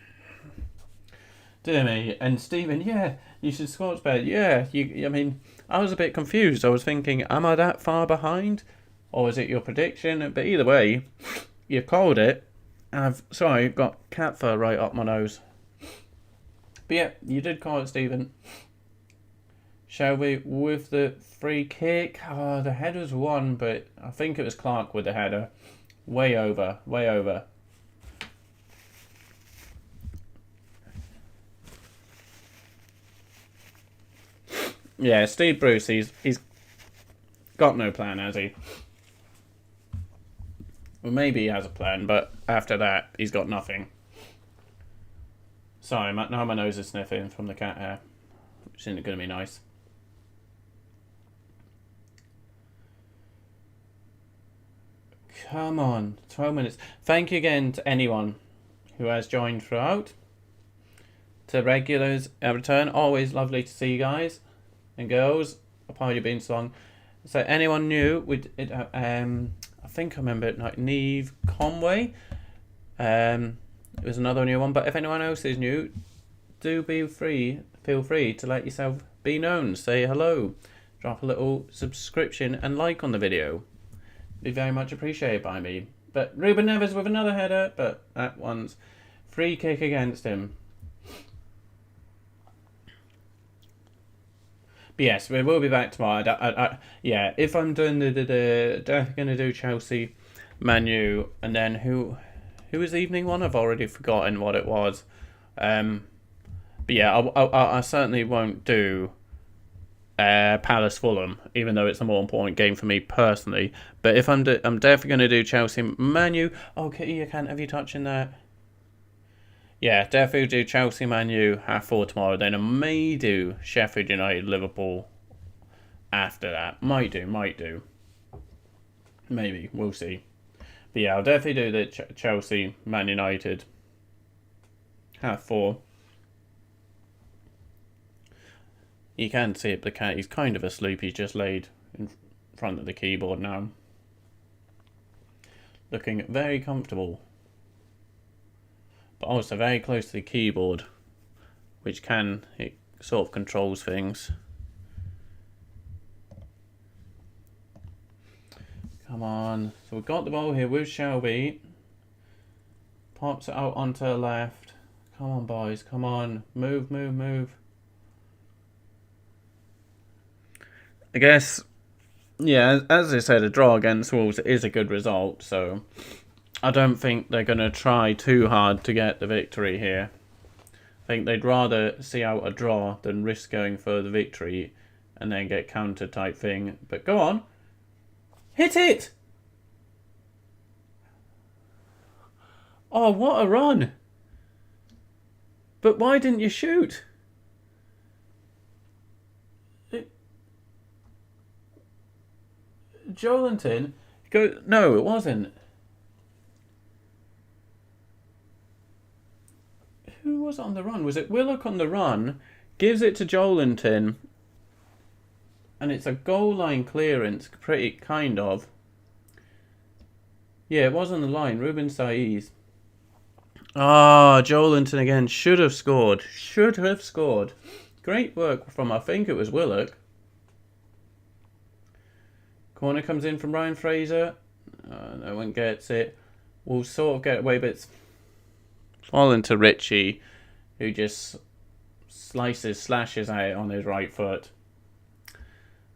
Speaker 3: Dear me. And Stephen, yeah, you should scorch bed. Yeah, I mean, I was a bit confused. I was thinking, am I that far behind, or is it your prediction? But either way, you called it. And I've got cat fur right up my nose. But yeah, you did call it, Stephen. Shall we with the free kick? Oh, the header's won, but I think it was Clark with the header. Way over. Yeah, Steve Bruce, he's got no plan, has he? Well, maybe he has a plan, but after that, he's got nothing. Sorry, now my nose is sniffing from the cat hair, which isn't going to be nice. Come on, 12 minutes. Thank you again to anyone who has joined throughout. to regulars, Everton. Always lovely to see you guys and girls. Apology being so long. So anyone new, I think I remember it like Neve Conway. It was another new one, but if anyone else is new, do feel free to let yourself be known. Say hello, drop a little subscription and like on the video. Be very much appreciated by me. But Ruben Neves with another header, but that one's free kick against him. But yes, we will be back tomorrow. Yeah, if I'm doing definitely going to do Chelsea, Man U, and then who was the evening one? I've already forgotten what it was. But yeah, I certainly won't do Palace Fulham, even though it's a more important game for me personally. But if I'm definitely going to do Chelsea Man U. Okay, you can't have you touching that. Yeah, definitely do Chelsea Man U 4:30 tomorrow. Then I may do Sheffield United Liverpool after that. Might do. Maybe, we'll see. But yeah, I'll definitely do the Chelsea Man United 4:30. You can see it, but he's kind of asleep. He's just laid in front of the keyboard now. Looking very comfortable. But also very close to the keyboard, which it sort of controls things. Come on. So we've got the ball here with Shelby. Pops it out onto the left. Come on, boys. Come on. Move. I guess, yeah, as I said, a draw against Wolves is a good result, so I don't think they're going to try too hard to get the victory here. I think they'd rather see out a draw than risk going for the victory and then get counter type thing. But go on. Hit it! Oh, what a run! But why didn't you shoot? Joelinton? No, it wasn't. Who was on the run? Was it Willock on the run? Gives it to Joelinton. And it's a goal line clearance, pretty kind of. Yeah, it was on the line. Ruben Saiz. Joelinton again. Should have scored. Great work from, I think it was Willock. Corner comes in from Ryan Fraser. No one gets it. We'll sort of get away, but it's fallen to Richie, who just slashes out on his right foot.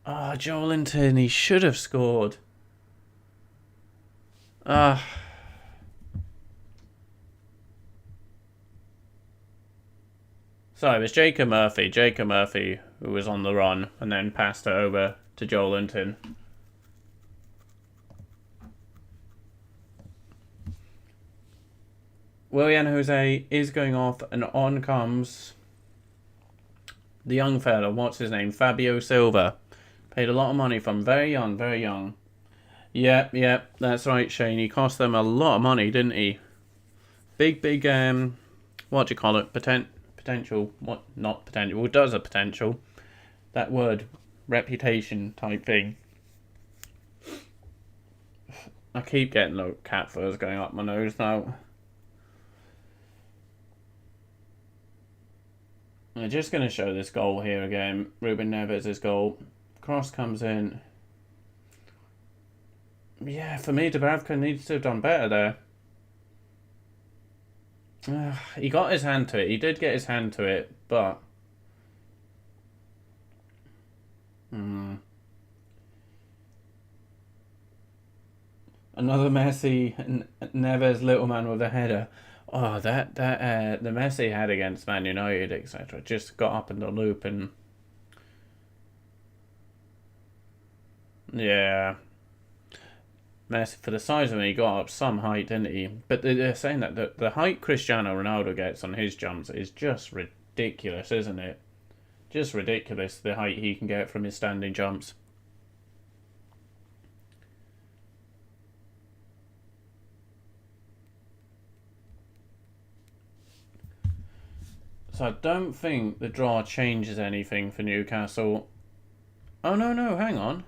Speaker 3: Joelinton, he should have scored. Sorry, it was Jacob Murphy who was on the run and then passed it over to Joelinton. Willian Jose is going off, and on comes the young fella. What's his name? Fabio Silva. Paid a lot of money from very young. Yep, that's right, Shane. He cost them a lot of money, didn't he? Big, what do you call it? Potential. What? Not potential. Well, does a potential. That word. Reputation type thing. I keep getting little cat furs going up my nose now. I'm just going to show this goal here again. Ruben Neves' goal. Cross comes in. Yeah, for me, Dubravka needs to have done better there. He got his hand to it. He did get his hand to it, but... Another Messi, Neves little man with a header. Oh, the Messi had against Man United, etc. Just got up in the loop and... Yeah. Messi, for the size of him, he got up some height, didn't he? But they're saying that the height Cristiano Ronaldo gets on his jumps is just ridiculous, isn't it? Just ridiculous, the height he can get from his standing jumps. So I don't think the draw changes anything for Newcastle. Oh, no, hang on.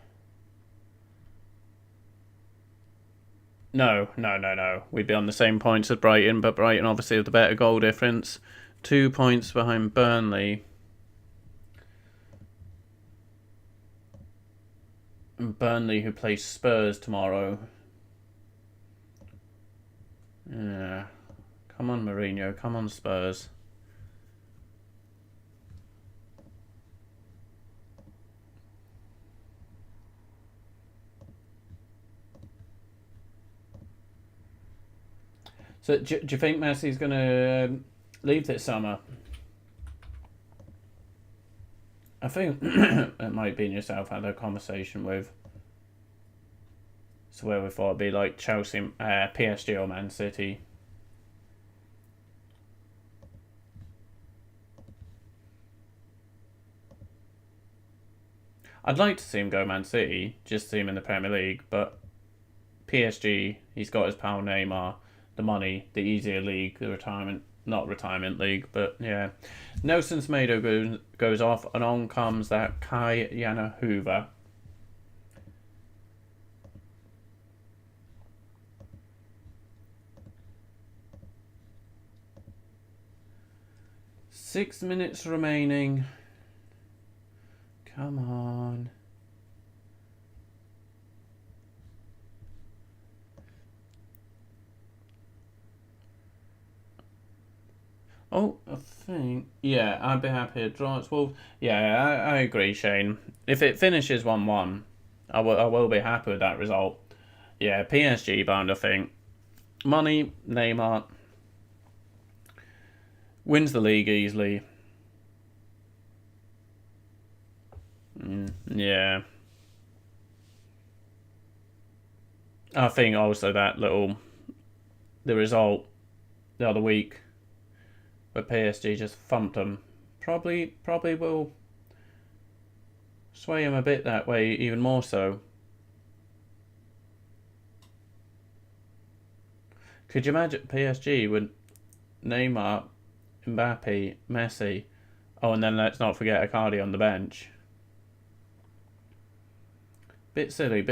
Speaker 3: No. We'd be on the same points as Brighton, but Brighton obviously have the better goal difference. 2 points behind Burnley. And Burnley, who plays Spurs tomorrow. Yeah. Come on, Mourinho. Come on, Spurs. So, do you think Messi's going to leave this summer? I think it might be yourself had a conversation with. So where we thought it'd be like Chelsea, PSG or Man City. I'd like to see him go Man City, just see him in the Premier League, but PSG, he's got his pal Neymar, the money, the easier league, the not retirement league, but yeah. Nelson Semedo goes off, and on comes that Kai Yana Hoover. Six minutes remaining. Come on. Oh, I think... Yeah, I'd be happy to draw it. Wolves. Yeah, I agree, Shane. If it finishes 1-1, I will be happy with that result. Yeah, PSG bound, I think. Money, Neymar. Wins the league easily. Yeah. I think also that the result the other week where PSG just thumped them probably will sway him a bit that way, even more so. Could you imagine PSG with Neymar, Mbappe, Messi, and then let's not forget Icardi on the bench? Bit silly.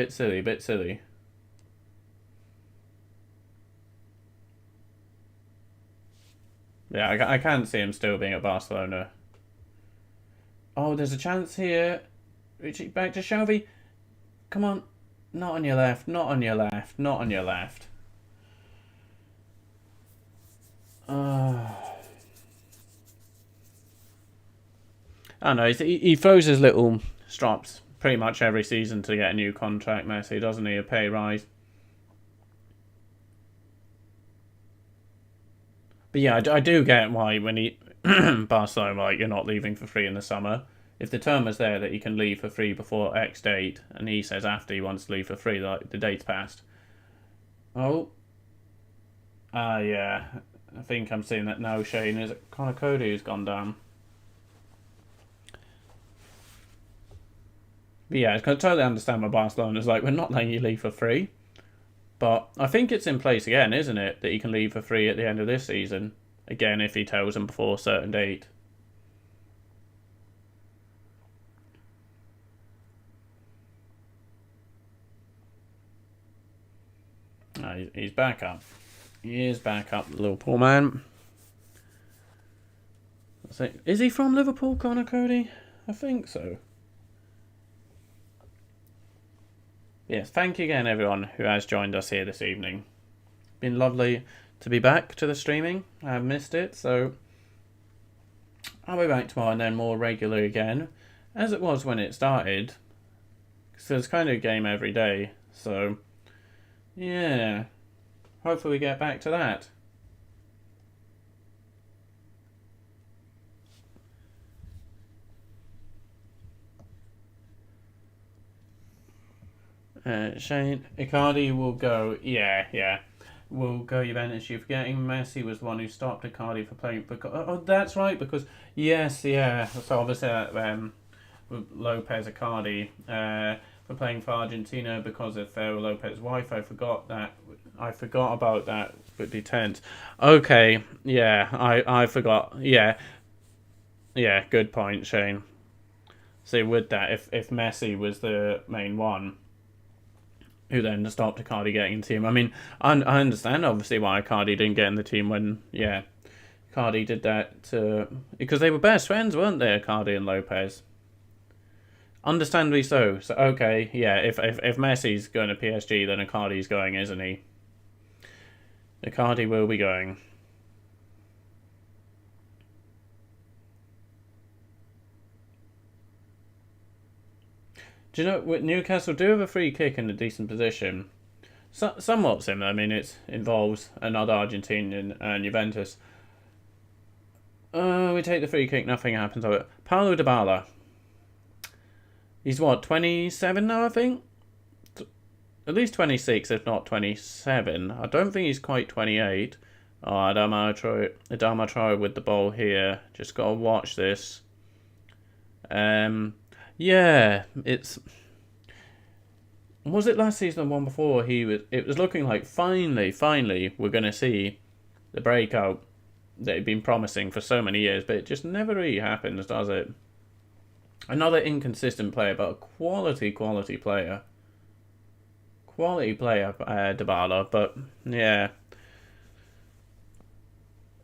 Speaker 3: Yeah, I can't see him still being at Barcelona. Oh, there's a chance here. Reaching back to Shelby. Come on. Not on your left. I know, he throws his little strops pretty much every season to get a new contract, Messi, doesn't he? A pay rise. But yeah, I do get why when he Barcelona, like, you're not leaving for free in the summer. If the term is there that you can leave for free before X date, and he says after he wants to leave for free, like the date's passed. Oh. Yeah. I think I'm seeing that now, Shane. Is it Connor Cody who's gone down? But yeah, I can totally understand why Barcelona's like, we're not letting you leave for free. But I think it's in place again, isn't it? That you can leave for free at the end of this season. Again, if he tells them before a certain date. He's back up. He is back up, the little poor man. Is he from Liverpool, Connor Cody? I think so. Yes, thank you again, everyone who has joined us here this evening. Been lovely to be back to the streaming. I've missed it, so I'll be back tomorrow and then more regular again, as it was when it started. Because there's kind of a game every day, so yeah, hopefully we get back to that. Shane, Icardi will go. Yeah. Will go Juventus. You're forgetting Messi was the one who stopped Icardi for playing. Oh, that's right. Because yes, yeah. So obviously, Lopez Icardi for playing for Argentina because of Lopez's wife. I forgot about that. Would be tense. Okay, yeah. I forgot. Yeah. Yeah, good point, Shane. See, with that, if Messi was the main one, who then stopped Icardi getting in the team. I mean, I understand obviously why Icardi didn't get in the team when, Icardi did that because they were best friends, weren't they, Icardi and Lopez? Understandably so. So okay, yeah, if Messi's going to PSG, then Icardi's going, isn't he? Icardi will be going. Do you know, Newcastle do have a free kick in a decent position. Somewhat similar. I mean, it involves another Argentinian and Juventus. We take the free kick, nothing happens of it. Paulo Dybala. He's what, 27 now, I think? At least 26, if not 27. I don't think he's quite 28. Oh, Adama Traore with the ball here. Just gotta watch this. Yeah, it's... Was it last season or one before? It was looking like finally, we're going to see the breakout that he'd been promising for so many years, but it just never really happens, does it? Another inconsistent player, but a quality player. Quality player, Dybala, but yeah.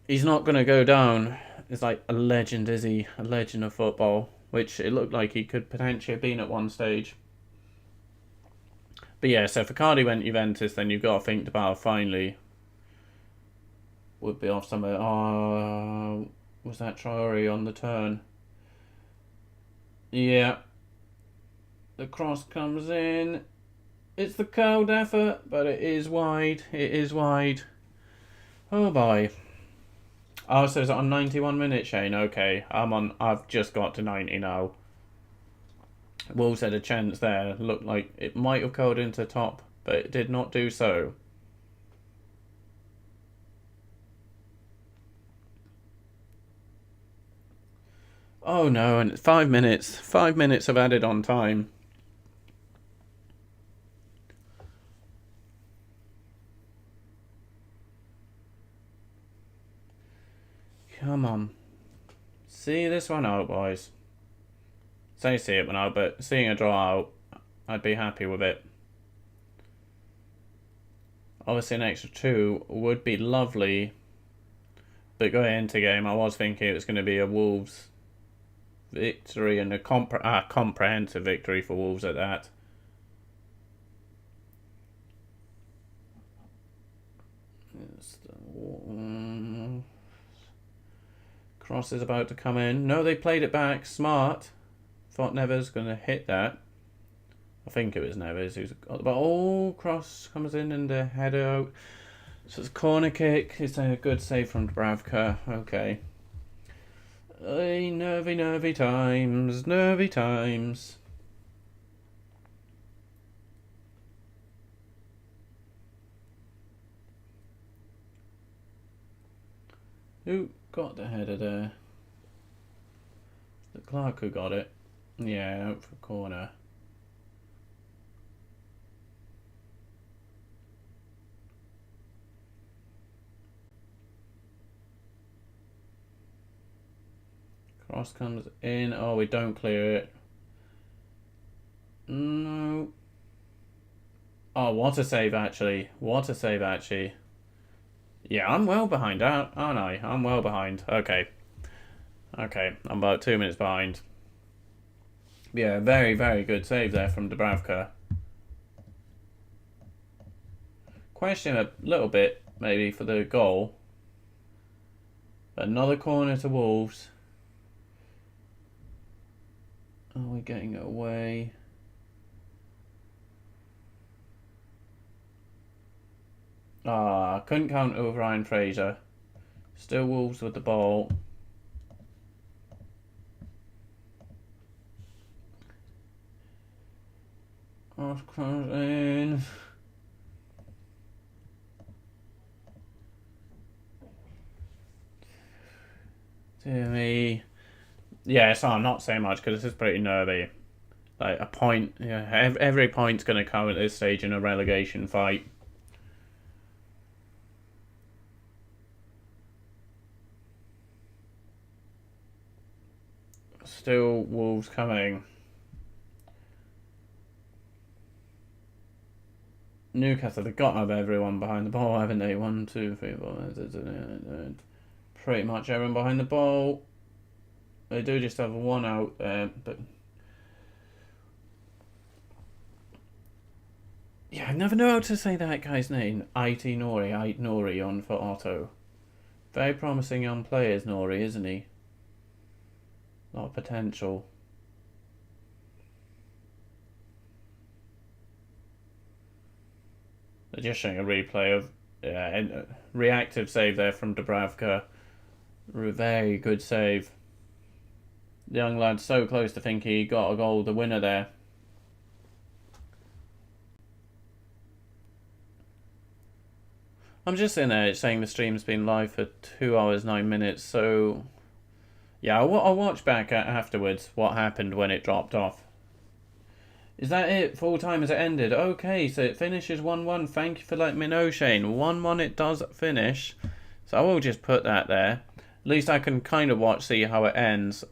Speaker 3: He's not going to go down as like a legend, is he? A legend of football, which it looked like he could potentially have been at one stage. But yeah, so if Icardi went Juventus, then you've got to think Dybala finally would be off somewhere. Oh, was that Traore on the turn? Yeah. The cross comes in. It's the cold effort, but it is wide. It is wide. Oh boy. Oh, so is it on 91 minutes, Shane? Okay, I've just got to 90 now. Wolves had a chance there. Looked like it might have curled into top, but it did not do so. Oh no, and it's 5 minutes. 5 minutes of added on time. Come on. See this one out, boys. Say see it one out, but seeing a draw out, I'd be happy with it. Obviously an extra 2 would be lovely. But going into game, I was thinking it was going to be a Wolves victory and a comprehensive victory for Wolves at that. Cross is about to come in. No, they played it back. Smart. Thought Neves going to hit that. I think it was Neves who's got the ball. Oh, cross comes in and the header out. So it's a corner kick. It's a good save from Dubravka. Okay. Nervy times. Nervy times. Who got the header there? The Clark who got it. Yeah, out for corner. Cross comes in. Oh, we don't clear it. No. Oh, what a save, actually. What a save, actually. Yeah, I'm well behind, aren't I? I'm well behind. Okay. Okay, I'm about 2 minutes behind. Yeah, very, very good save there from Dubravka. Question a little bit, maybe, for the goal. Another corner to Wolves. Are we getting it away? Couldn't count over Ryan Fraser. Still Wolves with the ball. Cross comes in. Dear me. Yeah, so I'm not saying much because this is pretty nervy. Like a point, yeah, every point's going to count at this stage in a relegation fight. Still Wolves coming. Newcastle, they've got to have everyone behind the ball, haven't they? 1, 2, 3, 4. Pretty much everyone behind the ball. They do just have one out there, but yeah, I never know how to say that guy's name. Ait Nori on for Otto. Very promising young player is Nori, isn't he? A lot of potential. They're just showing a replay of reactive save there from Dubravka. Very good save. The young lad's so close to think he got a goal, the winner there. I'm just in there saying the stream's been live for 2 hours 9 minutes, so yeah, I'll watch back afterwards what happened when it dropped off. Is that it? Full time as it ended? Okay, so it finishes 1-1. Thank you for letting me know, Shane. 1-1 it does finish. So I will just put that there. At least I can kind of see how it ends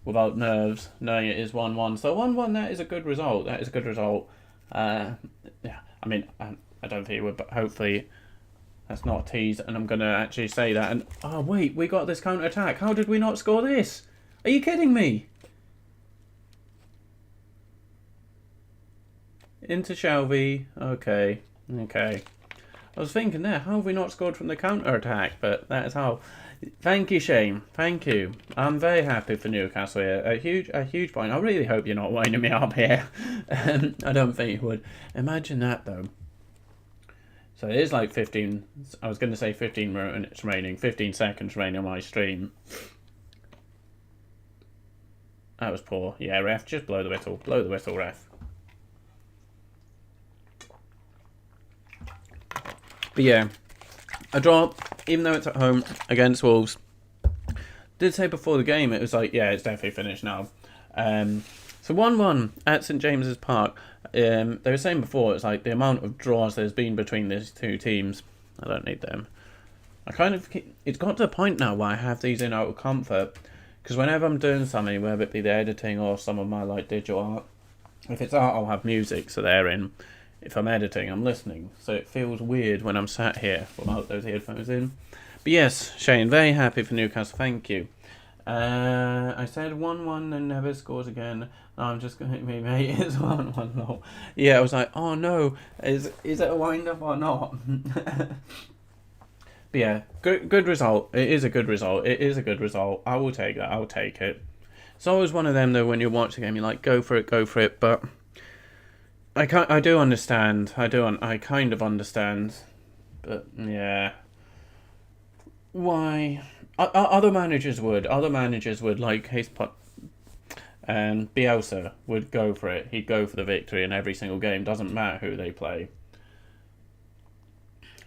Speaker 3: without nerves, knowing it is 1-1. So 1-1, that is a good result. That is a good result. Yeah, I mean, I don't think it would, but hopefully that's not a tease, and I'm going to actually say that. And oh, wait, we got this counter-attack. How did we not score this? Are you kidding me? Into Shelby. Okay. I was thinking there, how have we not scored from the counter-attack? But that is how. Thank you, Shane. Thank you. I'm very happy for Newcastle here. A huge point. I really hope you're not winding me up here. I don't think you would. Imagine that, though. So it is like 15. I was going to say 15 minutes remaining. 15 seconds remaining on my stream. That was poor. Yeah, ref, just blow the whistle. Blow the whistle, ref. But yeah, a draw, even though it's at home against Wolves. Did say before the game, it was like, yeah, it's definitely finished now. So 1-1 at St James's Park. They were saying before, it's like the amount of draws there's been between these two teams. I don't need them. It's got to the point now where I have these in out of comfort. Because whenever I'm doing something, whether it be the editing or some of my like digital art, if it's art, I'll have music, so they're in. If I'm editing, I'm listening. So it feels weird when I'm sat here without those headphones in. But yes, Shane, very happy for Newcastle. Thank you. I said 1-1 and never scores again. No, I'm just going to me, mate. It's 1-1. No. Yeah, I was like, oh no, is it a wind up or not? But yeah, good result. It is a good result. I will take that. I'll take it. It's always one of them though. When you watch the game, you're like, go for it. But I do understand. I kind of understand. But yeah, why? Other managers would like Bielsa would go for it. He'd go for the victory in every single game. Doesn't matter who they play.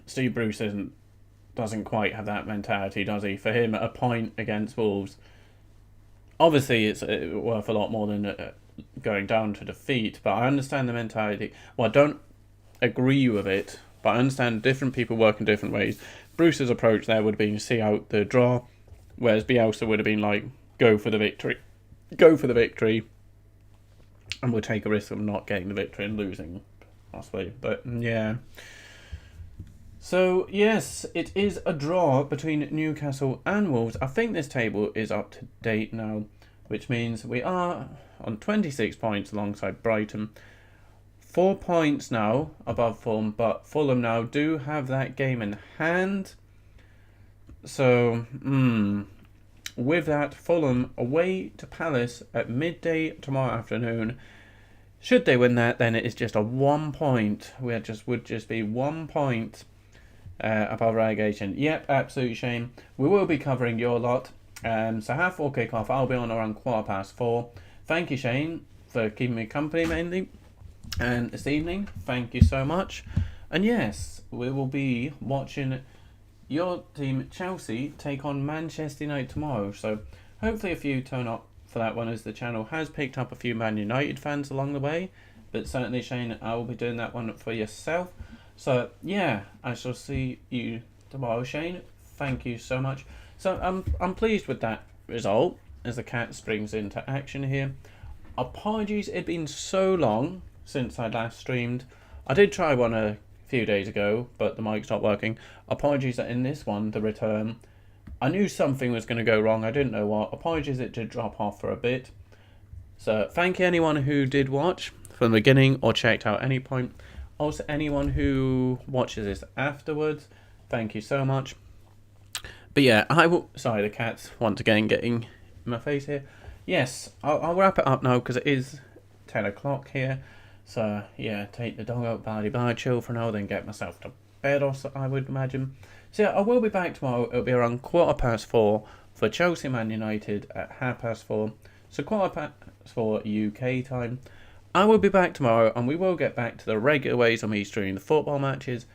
Speaker 3: Steve Bruce doesn't quite have that mentality, does he? For him, a point against Wolves, obviously it's worth a lot more than going down to defeat. But I understand the mentality. Well, I don't agree with it, but I understand different people work in different ways. Bruce's approach there would have been to see out the draw, whereas Bielsa would have been like, go for the victory, and we'll take a risk of not getting the victory and losing, possibly. But yeah. So yes, it is a draw between Newcastle and Wolves. I think this table is up to date now, which means we are on 26 points alongside Brighton. 4 points now above Fulham, but Fulham now do have that game in hand. So, with that, Fulham away to Palace at midday tomorrow afternoon. Should they win that, then it is just a 1 point. Would just be 1 point above relegation. Yep, absolute shame. We will be covering your lot. So 4:30 kick-off. I'll be on around 4:15. Thank you, Shane, for keeping me company mainly. And this evening, thank you so much. And yes, we will be watching your team Chelsea take on Manchester United tomorrow. So hopefully a few turn up for that one, as the channel has picked up a few Man United fans along the way. But certainly, Shane, I will be doing that one for yourself. So yeah, I shall see you tomorrow, Shane. Thank you so much. So I'm pleased with that result. as the cat springs into action here. Apologies, it'd been so long since I last streamed. I did try one a few days ago, but the mic's not working. Apologies that in this one, the return, I knew something was going to go wrong. I didn't know what. Apologies it did drop off for a bit. So thank you anyone who did watch from the beginning or checked out any point. Also anyone who watches this afterwards, thank you so much. But yeah, I will... Sorry, the cat's once again getting in my face here. Yes, I'll wrap it up now because it is 10 o'clock here. So yeah, take the dog out, bye, chill for now, then get myself to bed, or so I would imagine. So yeah, I will be back tomorrow. It'll be around 4:15 for Chelsea Man United at 4:30. So 4:15 UK time. I will be back tomorrow, and we will get back to the regular ways of me streaming the football matches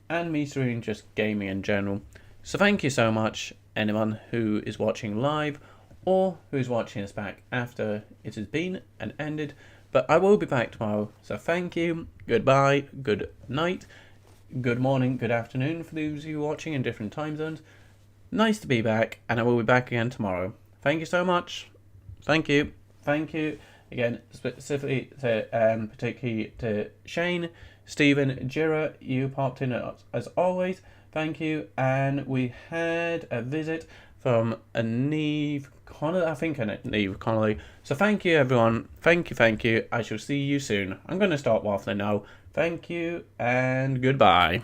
Speaker 3: and me streaming just gaming in general. So thank you so much, anyone who is watching live or who's watching us back after it has been and ended. But I will be back tomorrow. So thank you, goodbye, good night, good morning, good afternoon for those of you watching in different time zones. Nice to be back, and I will be back again tomorrow. Thank you so much. Thank you. Thank you again, specifically to particularly to Shane, Stephen, Jira. You popped in as always. Thank you. And we had a visit from Neve Connolly. I think Neve Connolly. So thank you, everyone. Thank you. I shall see you soon. I'm going to start waffling now. Thank you and goodbye.